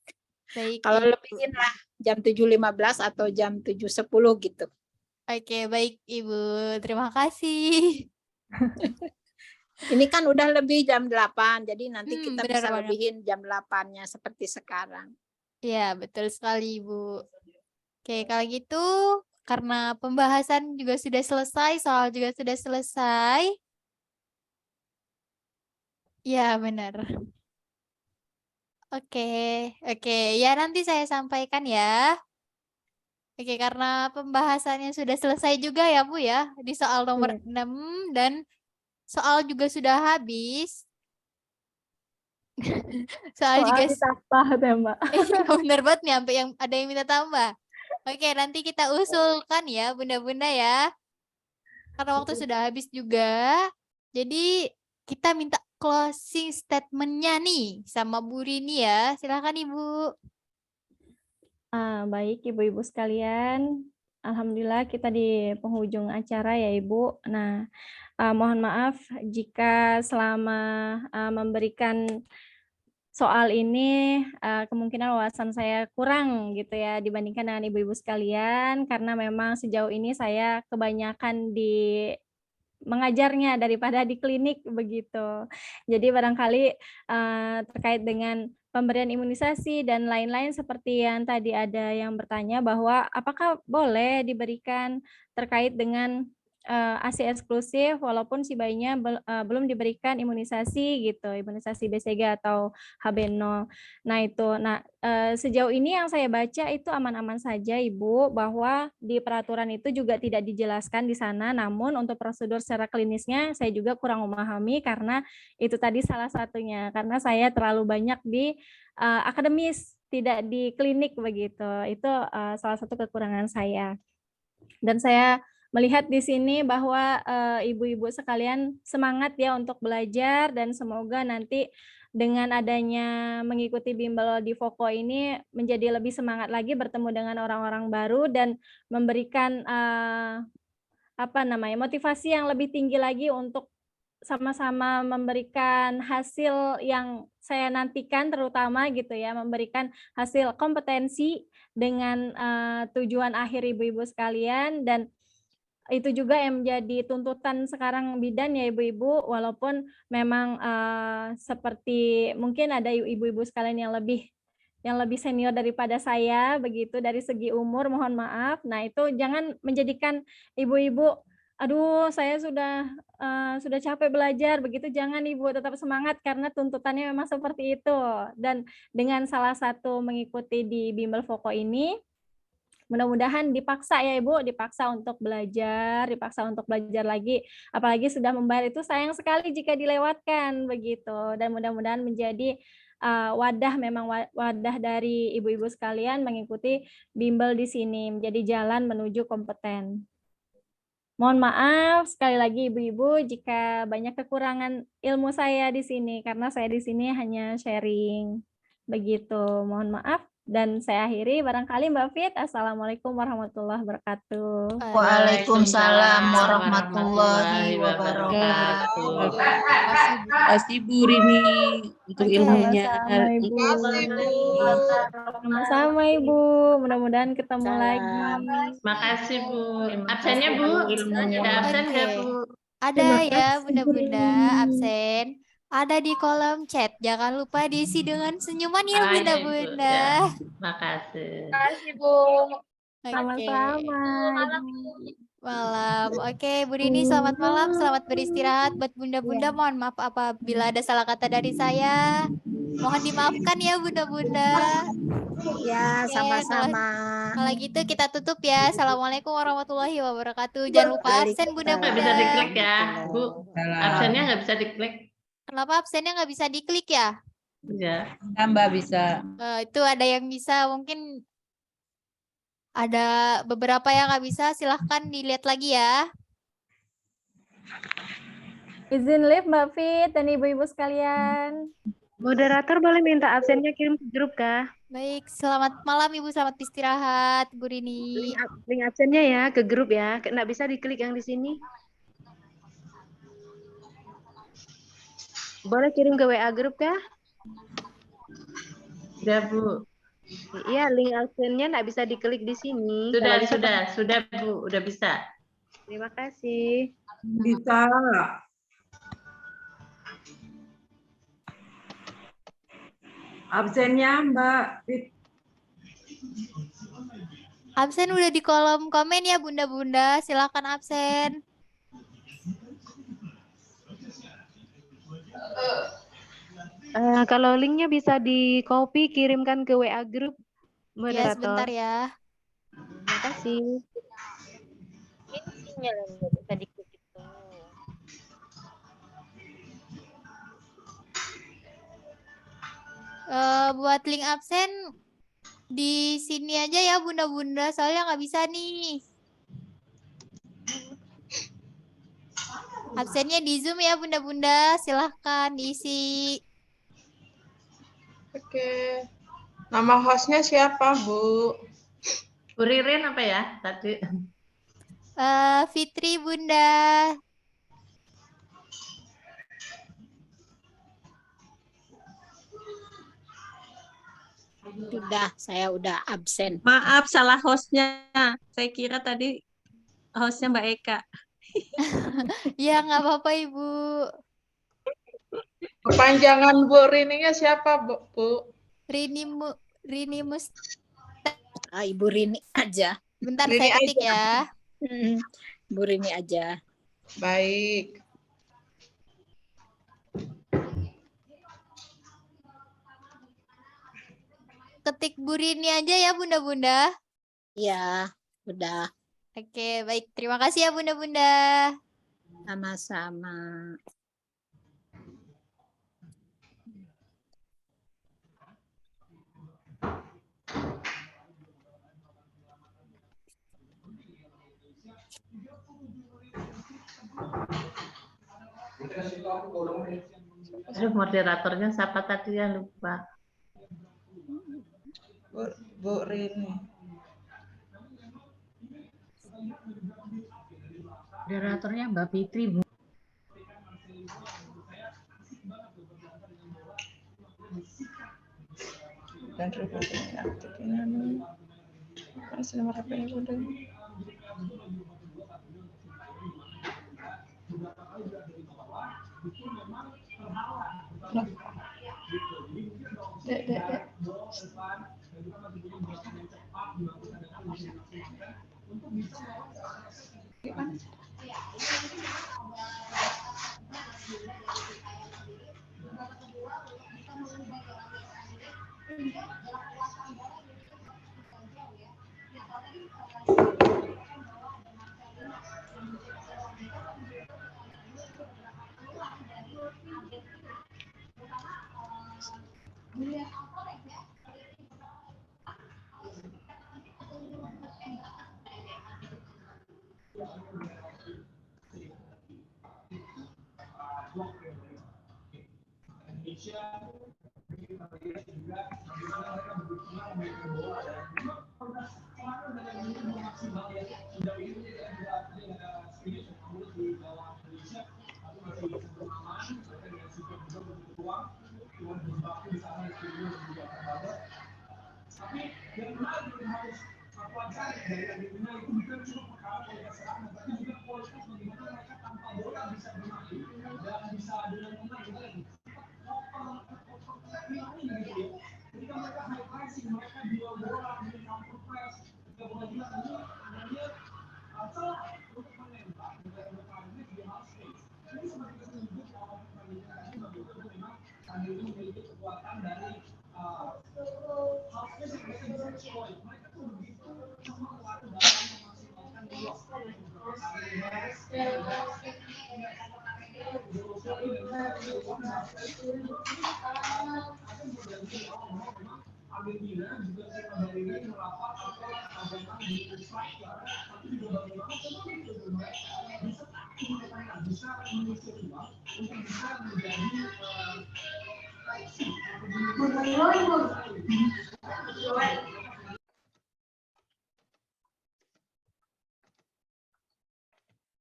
Baik, Kalau Ibu. lebihin lah jam 7.15 atau jam 7.10 gitu. Oke, baik Ibu. Terima kasih. Ini kan udah lebih jam 8, jadi nanti kita benar bisa banget. lebihin jam 8-nya seperti sekarang. Iya, betul sekali, Ibu. Oke, kalau gitu karena pembahasan juga sudah selesai, soal juga sudah selesai. Ya, benar. Oke, oke. Ya, nanti saya sampaikan ya. Oke, karena pembahasannya sudah selesai juga ya, Bu ya, di soal nomor 6 dan soal juga sudah habis. Soal juga ditambah ya Mbak. Iya, bener banget nih, sampai yang ada yang minta tambah. Oke, nanti kita usulkan ya, bunda-bunda ya. Karena waktu sudah habis juga. Jadi kita minta closing statement-nya nih sama Bu Rini ya. Silakan Ibu. Baik Ibu-ibu sekalian, alhamdulillah kita di penghujung acara ya Ibu. Nah, mohon maaf jika selama memberikan soal ini kemungkinan wawasan saya kurang gitu ya dibandingkan dengan ibu-ibu sekalian, karena memang sejauh ini saya kebanyakan mengajarnya daripada di klinik begitu. Jadi barangkali terkait dengan pemberian imunisasi dan lain-lain seperti yang tadi ada yang bertanya bahwa apakah boleh diberikan terkait dengan ASI eksklusif walaupun si bayinya belum diberikan imunisasi gitu, imunisasi BCG atau HB0. Nah itu, sejauh ini yang saya baca itu aman-aman saja Ibu, bahwa di peraturan itu juga tidak dijelaskan di sana, namun untuk prosedur secara klinisnya saya juga kurang memahami karena itu tadi salah satunya, karena saya terlalu banyak di akademis, tidak di klinik begitu. Itu salah satu kekurangan saya. Dan saya melihat di sini bahwa ibu-ibu sekalian semangat ya untuk belajar, dan semoga nanti dengan adanya mengikuti bimbel di Voko ini menjadi lebih semangat lagi bertemu dengan orang-orang baru dan memberikan motivasi yang lebih tinggi lagi untuk sama-sama memberikan hasil yang saya nantikan, terutama gitu ya, memberikan hasil kompetensi dengan tujuan akhir ibu-ibu sekalian. Dan itu juga yang menjadi tuntutan sekarang bidan ya ibu-ibu, walaupun memang seperti mungkin ada ibu-ibu sekalian yang lebih senior daripada saya begitu dari segi umur, mohon maaf. Nah itu jangan menjadikan ibu-ibu, aduh saya sudah capek belajar begitu, jangan Ibu, tetap semangat karena tuntutannya memang seperti itu. Dan dengan salah satu mengikuti di bimbel Voko ini, mudah-mudahan dipaksa ya Ibu, dipaksa untuk belajar lagi. Apalagi sudah membayar itu sayang sekali jika dilewatkan begitu. Dan mudah-mudahan menjadi wadah dari ibu-ibu sekalian mengikuti bimbel di sini, menjadi jalan menuju kompeten. Mohon maaf sekali lagi ibu-ibu jika banyak kekurangan ilmu saya di sini karena saya di sini hanya sharing. Begitu. Mohon maaf dan saya akhiri barangkali Mbak Fit. Assalamualaikum warahmatullahi wabarakatuh. Waalaikumsalam warahmatullahi wabarakatuh. Terima kasih Bu Rini untuk ilmunya. Sama-sama Ibu. Sama-sama Ibu. Mudah-mudahan ketemu lagi. Makasih Bu. Absennya Bu? Ada absen nggak Bu? Ada ya bunda-bunda absen. Ada di kolom chat. Jangan lupa diisi dengan senyuman ya Ah, iya, Ibu. bunda-bunda. Ya, makasih. Makasih Bu. Oke. Sama-sama. Malam. Oke, Bu Rini selamat malam. Selamat beristirahat buat bunda-bunda. Mohon maaf apabila ada salah kata dari saya. Mohon dimaafkan ya bunda-bunda. Ya, Oke, sama-sama. Kalau gitu kita tutup ya. Assalamualaikum warahmatullahi wabarakatuh. Jangan lupa absen Nggak bisa bunda-bunda. diklik ya, Bu. Absennya nggak bisa diklik. Kenapa absennya nggak bisa diklik ya? Iya. Mbak bisa. Itu ada yang bisa, mungkin ada beberapa yang nggak bisa. Silahkan dilihat lagi ya. Izin live Mbak Fit dan ibu-ibu sekalian. Moderator boleh minta absennya kirim ke grup kah? Baik, selamat malam Ibu, selamat istirahat Bu Rini. Link absennya ya ke grup ya. Nggak bisa diklik yang di sini. Boleh kirim ke WA grup kah? Sudah Bu. Iya, link absennya nggak bisa diklik di sini. Sudah, Kalau bisa, sudah Bu, udah bisa. terima kasih. Bisa. Absennya Mbak Fit. Absen udah di kolom komen ya bunda-bunda, silakan absen. Kalau linknya bisa di copy, kirimkan ke WA grup Ya moderator. sebentar ya. Terima kasih. Ini sinyal yang nggak bisa diklik itu. Buat link absen di sini aja ya bunda-bunda, soalnya nggak bisa nih. Absennya di Zoom ya bunda-bunda, silahkan diisi. Oke. Nama hostnya siapa, Bu? Bu Ririn apa ya tadi? Fitri bunda. Sudah, saya udah absen. Maaf, salah hostnya. Saya kira tadi hostnya Mbak Eka. Ya nggak apa-apa Ibu. Kepanjangan Bu Rininya siapa, Bu? Rini Ibu Rini aja. Bentar Rini saya ketik aja. ya. Bu Rini aja. Baik. Ketik Bu Rini aja ya bunda-bunda. Ya, udah. Oke, baik. Terima kasih ya bunda-bunda. Sama-sama. Aduh, moderatornya siapa tadi ya, lupa. Bu Rini. Moderatornya Mbak Fitri, Bu. Dan reportnya aktifin anu. Masih nomor HP-nya udah. Dek.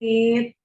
Fit.